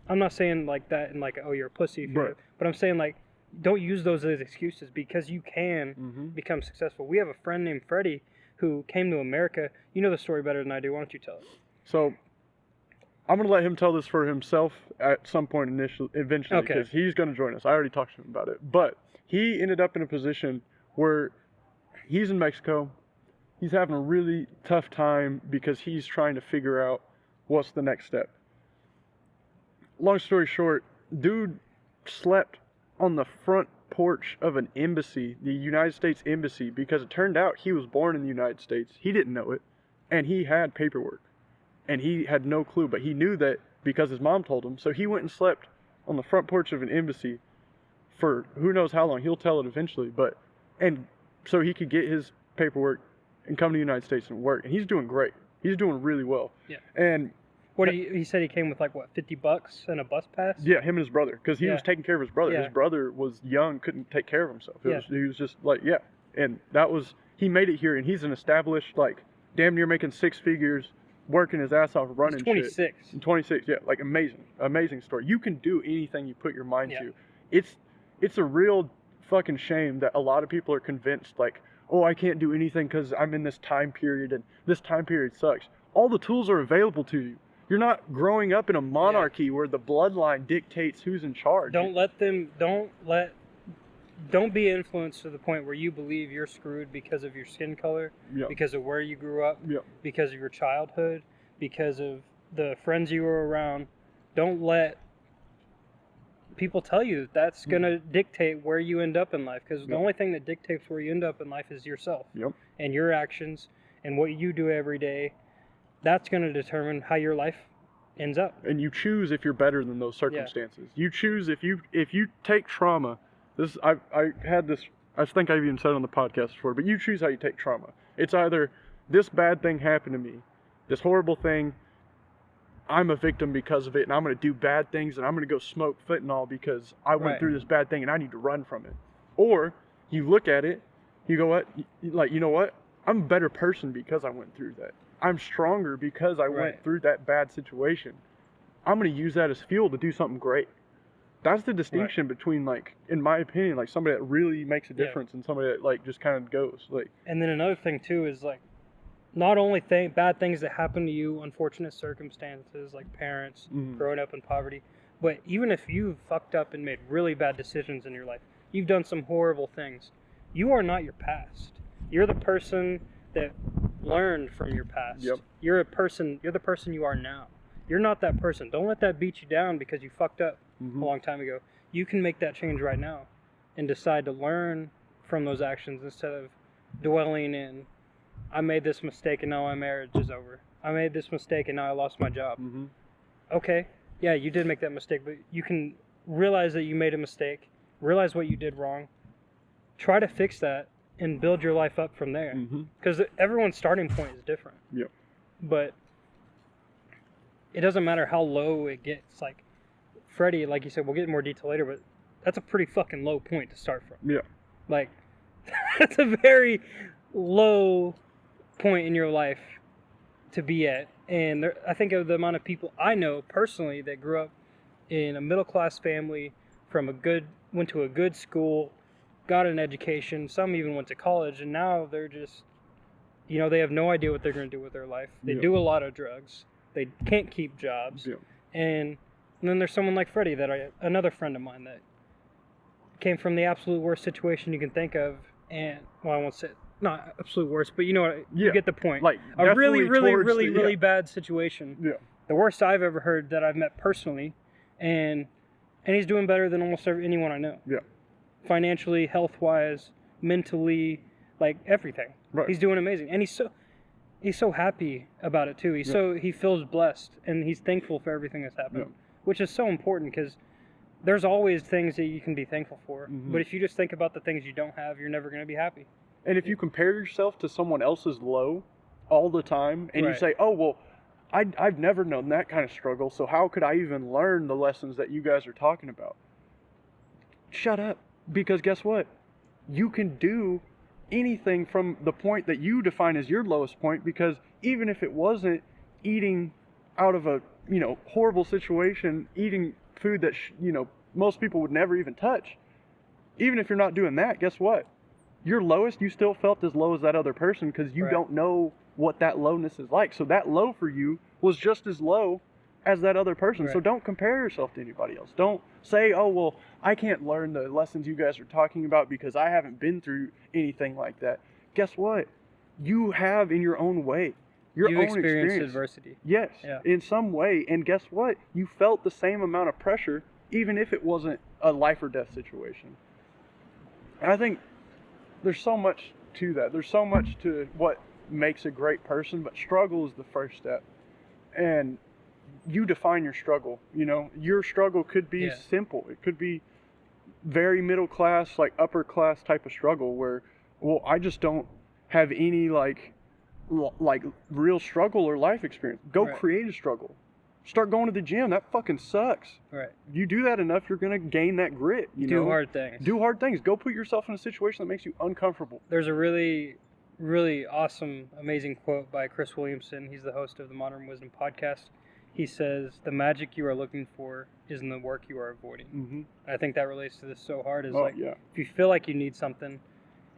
I'm not saying like that and like, oh, you're a pussy, if you do, but I'm saying like, don't use those as excuses because you can become successful. We have a friend named Freddie who came to America. You know the story better than I do. Why don't you tell it? So I'm going to let him tell this for himself at some point eventually, because he's going to join us. I already talked to him about it. But he ended up in a position where he's in Mexico. He's having a really tough time because he's trying to figure out what's the next step. Long story short, dude slept on the front porch of an embassy, the United States Embassy, because it turned out he was born in the United States. He didn't know it, and he had paperwork, and he had no clue, but he knew that because his mom told him. So he went and slept on the front porch of an embassy for who knows how long. He'll tell it eventually, and so he could get his paperwork and come to the United States and work, and he's doing great. He's doing really well. Yeah. And he said he came with like what, $50 and a bus pass? Yeah, him and his brother, because he was taking care of his brother. His brother was young, couldn't take care of himself. He was just like, and he made it here, and he's an established, like, damn near making 6 figures, working his ass off, running 26. shit. 26, yeah, like amazing story. You can do anything you put your mind to. It's a real fucking shame that a lot of people are convinced, like, oh, I can't do anything because I'm in this time period, and this time period sucks. All the tools are available to you. You're not growing up in a monarchy where the bloodline dictates who's in charge. Don't be influenced to the point where you believe you're screwed because of your skin color, because of where you grew up, because of your childhood, because of the friends you were around. Don't let people tell you that that's going to dictate where you end up in life, because the only thing that dictates where you end up in life is yourself and your actions and what you do every day. That's going to determine how your life ends up. And you choose if you're better than those circumstances. You choose if you take trauma. I had this. I think I've even said it on the podcast before. But you choose how you take trauma. It's either this bad thing happened to me, this horrible thing. I'm a victim because of it, and I'm going to do bad things, and I'm going to go smoke fentanyl because I went through this bad thing, and I need to run from it. Or you look at it, you go, what? Like, you know what? I'm a better person because I went through that. I'm stronger because I went through that bad situation. I'm going to use that as fuel to do something great. That's the distinction between, like, in my opinion, like somebody that really makes a difference and somebody that like just kind of goes like. And then another thing too is like, not only bad things that happen to you, unfortunate circumstances like parents growing up in poverty, But even if you've fucked up and made really bad decisions in your life, you've done some horrible things, you are not your past. You're the person that learned from your past. Yep. You're the person you are now. You're not that person. Don't let that beat you down because you fucked up Mm-hmm. a long time ago. You can make that change right now and decide to learn from those actions instead of dwelling in, I made this mistake and now my marriage is over. I made this mistake and now I lost my job. Mm-hmm. Okay, yeah, you did make that mistake, but you can realize that you made a mistake, realize what you did wrong, try to fix that, and build your life up from there. Mm-hmm. Because everyone's starting point is different. Yep. But it doesn't matter how low it gets. Like Freddie, like you said, we'll get in more detail later, but that's a pretty fucking low point to start from. Yeah. Like, that's a very low point in your life to be at. And I think of the amount of people I know personally that grew up in a middle-class family, went to a good school, got an education, some even went to college, and now they're just, they have no idea what they're going to do with their life. They Yeah. do a lot of drugs. They can't keep jobs. Yeah. And then there's someone like Freddie, another friend of mine that came from the absolute worst situation you can think of, and, well, I won't say, not absolute worst, but you Yeah. get the point. Like A really, definitely really, towards really, the- really bad situation. Yeah. The worst I've ever heard that I've met personally, and he's doing better than almost anyone I know. Yeah. Financially, health-wise, mentally, like everything. Right. He's doing amazing, and he's so happy about it too. He feels blessed, and he's thankful for everything that's happened, Yeah. which is so important because there's always things that you can be thankful for. Mhm. But if you just think about the things you don't have, you're never going to be happy. And if you compare yourself to someone else's low all the time, and you Right. say, "Oh well, I've never known that kind of struggle, so how could I even learn the lessons that you guys are talking about?" Shut up, because guess what? You can do anything from the point that you define as your lowest point, because even if it wasn't eating out of a horrible situation, eating food that most people would never even touch, even if you're not doing that, guess what? Your lowest, you still felt as low as that other person because you Right. don't know what that lowness is like. So that low for you was just as low as that other person. So Right. don't compare yourself to anybody else. Don't say, "Oh, well, I can't learn the lessons you guys are talking about because I haven't been through anything like that." Guess what? You have in your own way. Your You own experienced experience. adversity. Yes, Yeah. in some way. And guess what? You felt the same amount of pressure, even if it wasn't a life or death situation. And I think there's so much to that. There's so much to what makes a great person, but struggle is the first step. And you define your struggle. Your struggle could be Yeah. simple. It could be very middle class, like upper class type of struggle where, well, I just don't have any like real struggle or life experience. Go Right. create a struggle. Start going to the gym. That fucking sucks. Right. You do that enough, you're gonna gain that grit. Do hard things. Do hard things. Go put yourself in a situation that makes you uncomfortable. There's a really, really awesome, amazing quote by Chris Williamson. He's the host of the Modern Wisdom podcast. He says, "The magic you are looking for is in the work you are avoiding." Mm-hmm. I think that relates to this so hard. Is Oh like, yeah. if you feel like you need something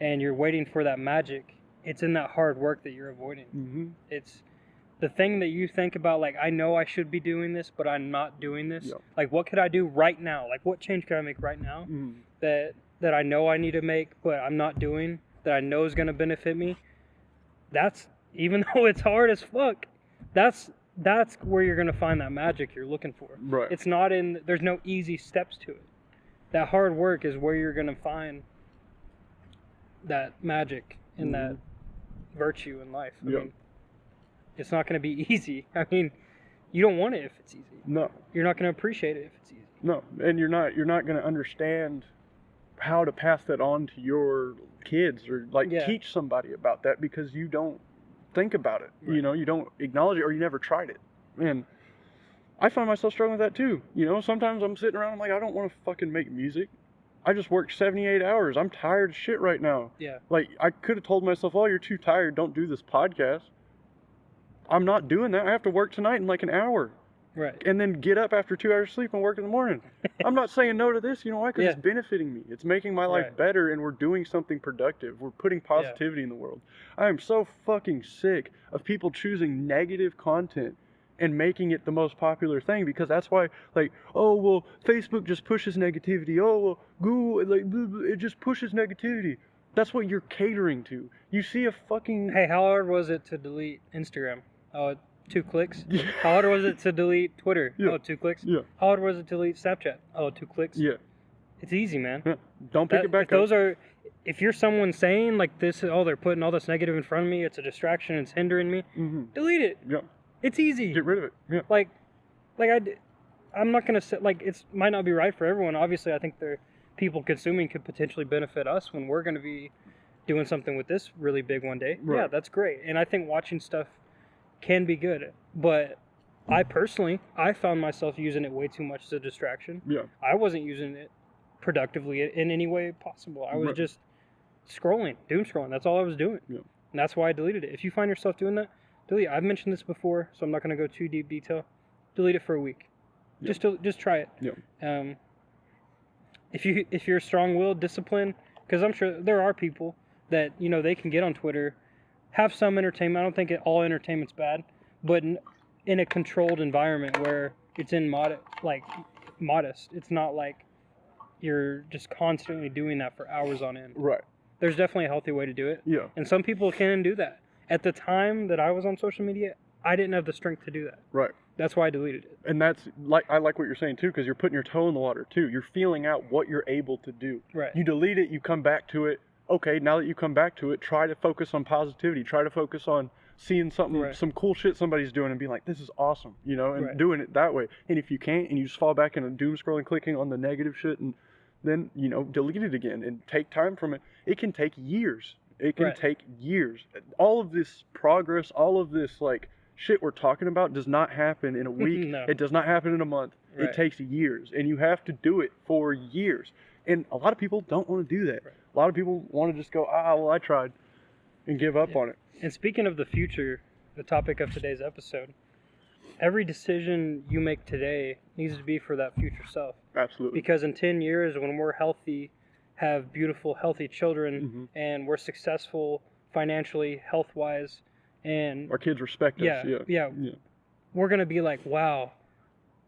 and you're waiting for that magic, it's in that hard work that you're avoiding. Mm-hmm. It's the thing that you think about, like, I know I should be doing this, but I'm not doing this. Yep. Like, what could I do right now? Like, what change can I make right now Mm-hmm. that I know I need to make, but I'm not doing, that I know is going to benefit me? That's, even though it's hard as fuck, that's where you're going to find that magic you're looking for. Right. It's not there's no easy steps to it. That hard work is where you're going to find that magic and that virtue in life. I Yep. mean, it's not going to be easy. I mean, you don't want it if it's easy. No. You're not going to appreciate it if it's easy. No. And you're not going to understand how to pass that on to your kids or Yeah. teach somebody about that because you don't think about it. Right. You don't acknowledge it or you never tried it. And I find myself struggling with that too. Sometimes I'm sitting around, I'm like, I don't want to fucking make music. I just worked 78 hours. I'm tired as shit right now. Yeah. Like, I could have told myself, "Oh, you're too tired. Don't do this podcast." I'm not doing that. I have to work tonight in like an hour Right. and then get up after 2 hours sleep and work in the morning. I'm not saying no to this. You know why? Because Yeah. it's benefiting me. It's making my life Right. better and we're doing something productive. We're putting positivity in the world. I am so fucking sick of people choosing negative content and making it the most popular thing, because that's why, like, oh, well, Facebook just pushes negativity. Oh, well, Google, like, blah, blah, it just pushes negativity. That's what you're catering to. You see a fucking... Hey, how hard was it to delete Instagram? Oh, 2 clicks. Yeah. How hard was it to delete Twitter? Yeah. Oh, 2 clicks. Yeah. How hard was it to delete Snapchat? Oh, 2 clicks. Yeah. It's easy, man. Yeah. Don't pick it back if those are, if you're someone saying like this, oh, they're putting all this negative in front of me, it's a distraction, it's hindering me, delete it. Yeah. It's easy. Get rid of it. Yeah. Like I'm not gonna say, like, it's might not be right for everyone. Obviously, I think the people consuming could potentially benefit us when we're gonna be doing something with this really big one day. Right. Yeah, that's great. And I think watching stuff can be good, but I found myself using it way too much as a distraction. Yeah. I wasn't using it productively in any way possible. I was Right. just scrolling, doom scrolling. That's all I was doing. Yeah. And that's why I deleted it. If you find yourself doing that, delete. I've mentioned this before, so I'm not going to go too deep detail. Delete it for a week. Yeah. Just try it. Yeah. If you're strong-willed, disciplined, because I'm sure there are people that, you know, they can get on Twitter, have some entertainment. I don't think all entertainment's bad, but in a controlled environment where it's modest. It's not like you're just constantly doing that for hours on end. Right. There's definitely a healthy way to do it. Yeah. And some people can do that. At the time that I was on social media, I didn't have the strength to do that. Right. That's why I deleted it. And that's like, I like what you're saying too, because you're putting your toe in the water too. You're feeling out what you're able to do. Right. You delete it, you come back to it. Okay, now that you come back to it, try to focus on positivity. Try to focus on seeing something, Right. some cool shit somebody's doing, and being like, this is awesome, you know, and Right. doing it that way. And if you can't, and you just fall back into doom scrolling, clicking on the negative shit, and then, you know, delete it again and take time from it. It can take years. It can Right. take years. All of this progress, all of this, like, shit we're talking about does not happen in a week. No. It does not happen in a month. Right. It takes years, and you have to do it for years. And a lot of people don't want to do that. Right. A lot of people want to just go, well, I tried, and give up on it. And speaking of the future, the topic of today's episode, every decision you make today needs to be for that future self. Absolutely. Because in 10 years, when we're healthy, have beautiful, healthy children, and we're successful financially, health-wise, and Our kids respect us. Yeah. we're going to be like, wow,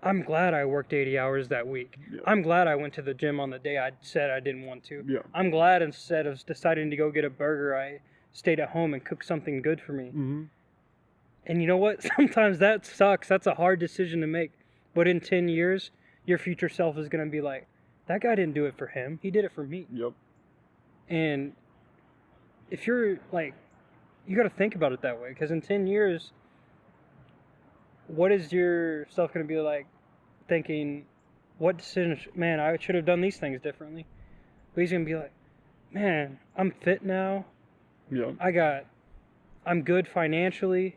I'm glad I worked 80 hours that week. Yeah. I'm glad I went to the gym on the day I said I didn't want to. Yeah. I'm glad instead of deciding to go get a burger, I stayed at home and cooked something good for me. Mm-hmm. And you know what? Sometimes that sucks. That's a hard decision to make. But in 10 years, your future self is going to be like, that guy didn't do it for him. He did it for me. Yep. And if you're like, you got to think about it that way. Because in 10 years, what is your self going to be like thinking, what decisions, man, I should have done these things differently. But he's going to be like, man, I'm fit now. Yeah. I'm good financially.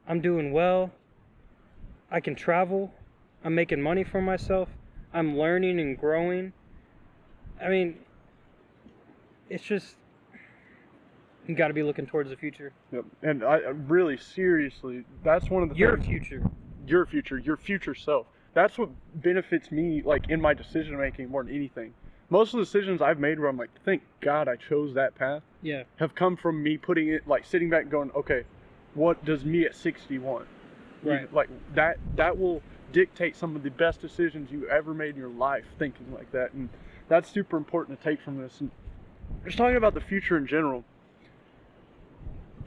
I'm doing well. I can travel. I'm making money for myself. I'm learning and growing. I mean, it's just, you got to be looking towards the future. Yep. And I really, seriously, that's one of the Your things. future. Your future self. That's what benefits me, like, in my decision making more than anything. Most of the decisions I've made where I'm like, thank God I chose that path, Yeah. have come from me putting it, like, sitting back and going, okay, what does me at 60 want? Right. Like, that will dictate some of the best decisions you ever made in your life, thinking like that. And that's super important to take from this. And just talking about the future in general,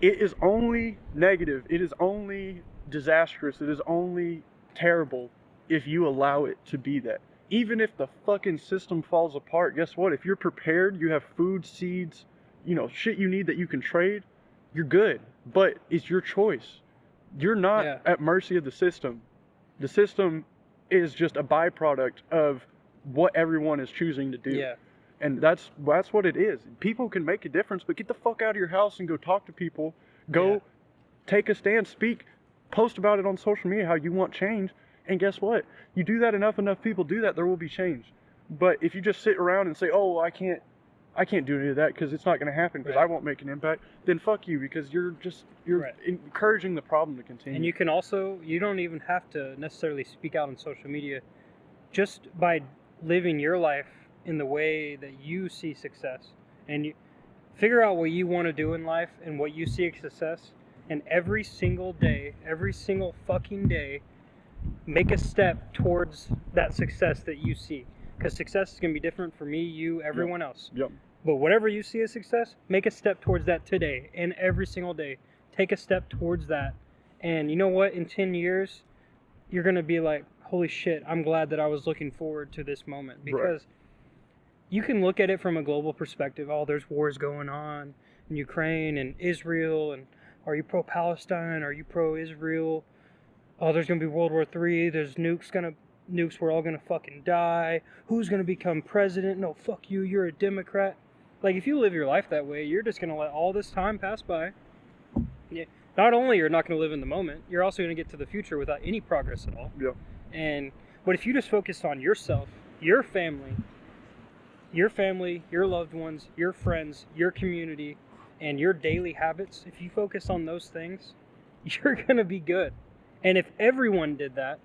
it is only negative, it is only disastrous, it is only terrible if you allow it to be that. Even if the fucking system falls apart, guess what? If you're prepared, you have food, seeds, you know, shit you need that you can trade, you're good. But it's your choice. You're not at mercy of the system. The system is just a byproduct of what everyone is choosing to do. Yeah. And that's what it is. People can make a difference, but get the fuck out of your house and go talk to people. Go take a stand, speak, post about it on social media how you want change. And guess what? You do that enough people do that, there will be change. But if you just sit around and say, oh, I can't do any of that because it's not going to happen because I won't make an impact, then fuck you, because you're encouraging the problem to continue. And you can also, you don't even have to necessarily speak out on social media. Just by living your life in the way that you see success, and you figure out what you want to do in life and what you see as success, and every single day, every single fucking day, make a step towards that success that you see. Because success is going to be different for me, you, everyone else. Yep. But whatever you see as success, make a step towards that today and every single day. Take a step towards that. And you know what? In 10 years, you're going to be like, holy shit, I'm glad that I was looking forward to this moment. Because you can look at it from a global perspective. Oh, there's wars going on in Ukraine and Israel. And are you pro-Palestine? Are you pro-Israel? Oh, there's going to be World War III. There's nukes. We're all going to fucking die. Who's going to become president? No, fuck you. You're a Democrat. Like, if you live your life that way, you're just going to let all this time pass by. Yeah. Not only you're not going to live in the moment, you're also going to get to the future without any progress at all. Yeah. But if you just focus on yourself, your family, your loved ones, your friends, your community, and your daily habits, if you focus on those things, you're going to be good. And if everyone did that,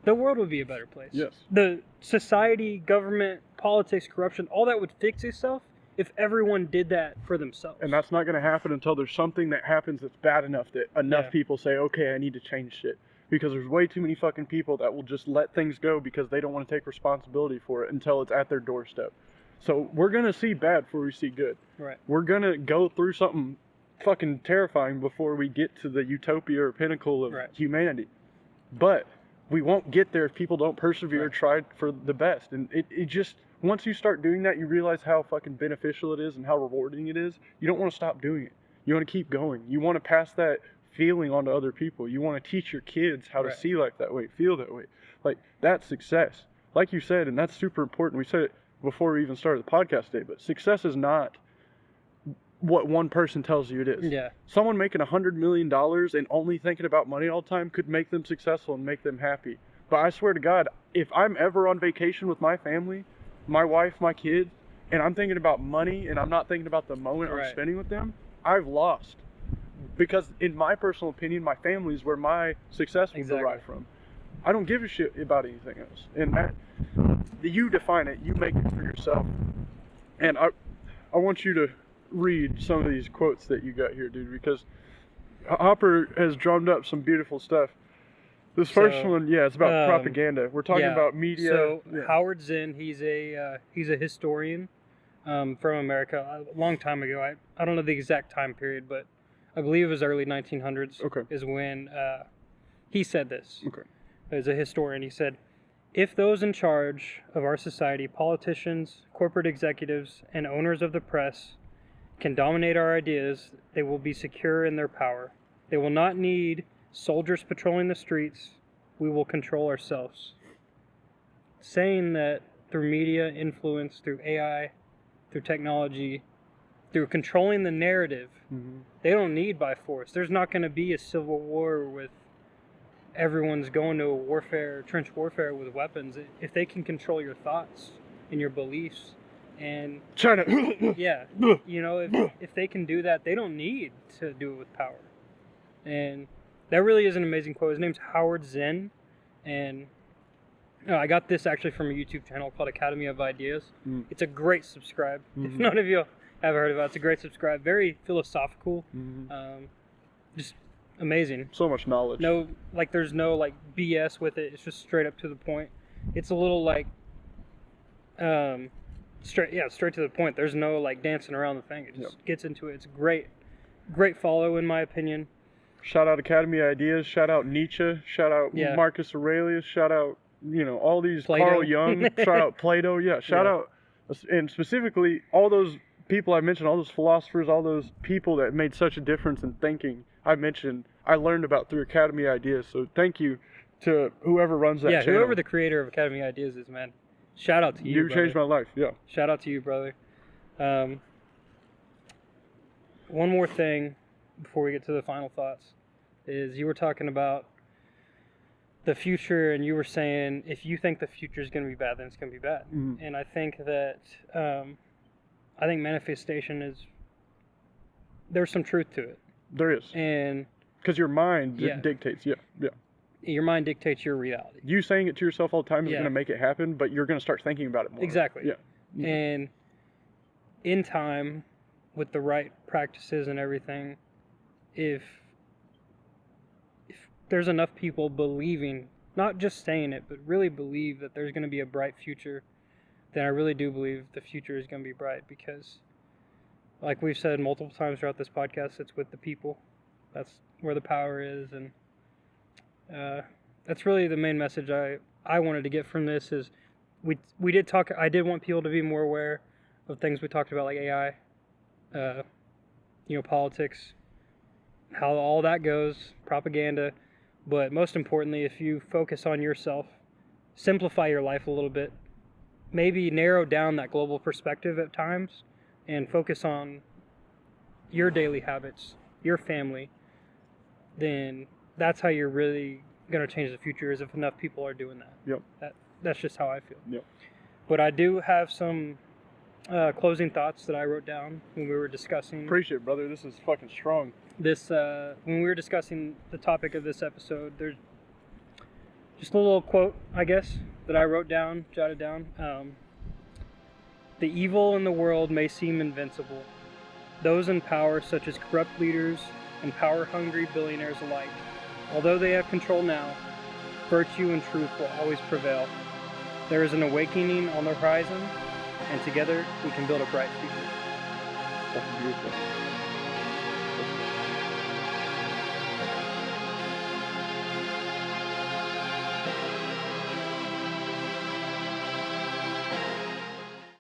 the world would be a better place. Yes. The society, government, politics, corruption, all that would fix itself if everyone did that for themselves. And that's not going to happen until there's something that happens that's bad enough that enough people say, okay, I need to change shit. Because there's way too many fucking people that will just let things go because they don't want to take responsibility for it until it's at their doorstep. So we're going to see bad before we see good. Right. We're going to go through something fucking terrifying before we get to the utopia or pinnacle of humanity. But we won't get there if people don't persevere, try for the best. And it just, once you start doing that, you realize how fucking beneficial it is and how rewarding it is. You don't want to stop doing it. You want to keep going. You want to pass that feeling on to other people. You want to teach your kids how to see life that way, feel that way. Like, that's success. Like you said, and that's super important. We said it before we even started the podcast today, but success is not what one person tells you it is. Yeah. Someone making $100 million and only thinking about money all the time could make them successful and make them happy. But I swear to God, if I'm ever on vacation with my family, my wife, my kids, and I'm thinking about money and I'm not thinking about the moment I'm spending with them, I've lost. Because in my personal opinion, my family is where my success will derive from. I don't give a shit about anything else. And that, you define it, you make it for yourself. And I want you to read some of these quotes that you got here, dude, because Hopper has drummed up some beautiful stuff. This first one, it's about propaganda. We're talking about media. So Howard Zinn, he's a historian from America. A long time ago. I don't know the exact time period, but I believe it was early 1900s is when he said this. As a historian, he said, "If those in charge of our society, politicians, corporate executives, and owners of the press, can dominate our ideas, they will be secure in their power. They will not need soldiers patrolling the streets. We will control ourselves." Saying that through media influence, through AI, through technology, through controlling the narrative, they don't need by force. There's not going to be a civil war with everyone's going to a trench warfare with weapons. If they can control your thoughts and your beliefs, and China, you know, if they can do that, they don't need to do it with power. And that really is an amazing quote. His name's Howard Zinn, and I got this actually from a YouTube channel called Academy of Ideas. It's a great subscribe. If none of you have heard about it, it's a great subscribe. Very philosophical, just amazing. So much knowledge. No, like there's no like BS with it. It's just straight up to the point. It's a little like, straight to the point. There's no like dancing around the thing. It just gets into it. It's great follow in my opinion. Shout out Academy Ideas. Shout out Nietzsche. Shout out Marcus Aurelius. Shout out, all these Plato. Carl Jung. Shout out Plato. Shout out, and specifically all those people I mentioned, all those philosophers, all those people that made such a difference in thinking. I learned about through Academy Ideas. So thank you to whoever runs that channel. Whoever the creator of Academy Ideas is, man. Shout out to you. You changed my life. Shout out to you, brother. One more thing before we get to the final thoughts is you were talking about the future, and you were saying if you think the future is going to be bad, then it's going to be bad. And I think that manifestation is, there's some truth to it. There is. And because your mind dictates. Your mind dictates your reality. You saying it to yourself all the time is going to make it happen, but you're going to start thinking about it more. Exactly. And in time, with the right practices and everything, if there's enough people believing, not just saying it, but really believe that there's going to be a bright future, then I really do believe the future is going to be bright, because like we've said multiple times throughout this podcast, it's with the people. That's where the power is, and that's really the main message I wanted to get from this is we did talk. I did want people to be more aware of things we talked about, like AI, politics, how all that goes, propaganda. But most importantly, if you focus on yourself, simplify your life a little bit, maybe narrow down that global perspective at times, and focus on your daily habits, your family, then that's how you're really going to change the future, is if enough people are doing that. Yep. That's just how I feel. Yep. But I do have some closing thoughts that I wrote down when we were discussing Appreciate it, brother. This is fucking strong. this. When we were discussing the topic of this episode, there's just a little quote, I guess, that I wrote down, jotted down. The evil in the world may seem invincible. Those in power, such as corrupt leaders and power-hungry billionaires alike, although they have control now, virtue and truth will always prevail. There is an awakening on the horizon, and together we can build a bright future. Fucking beautiful.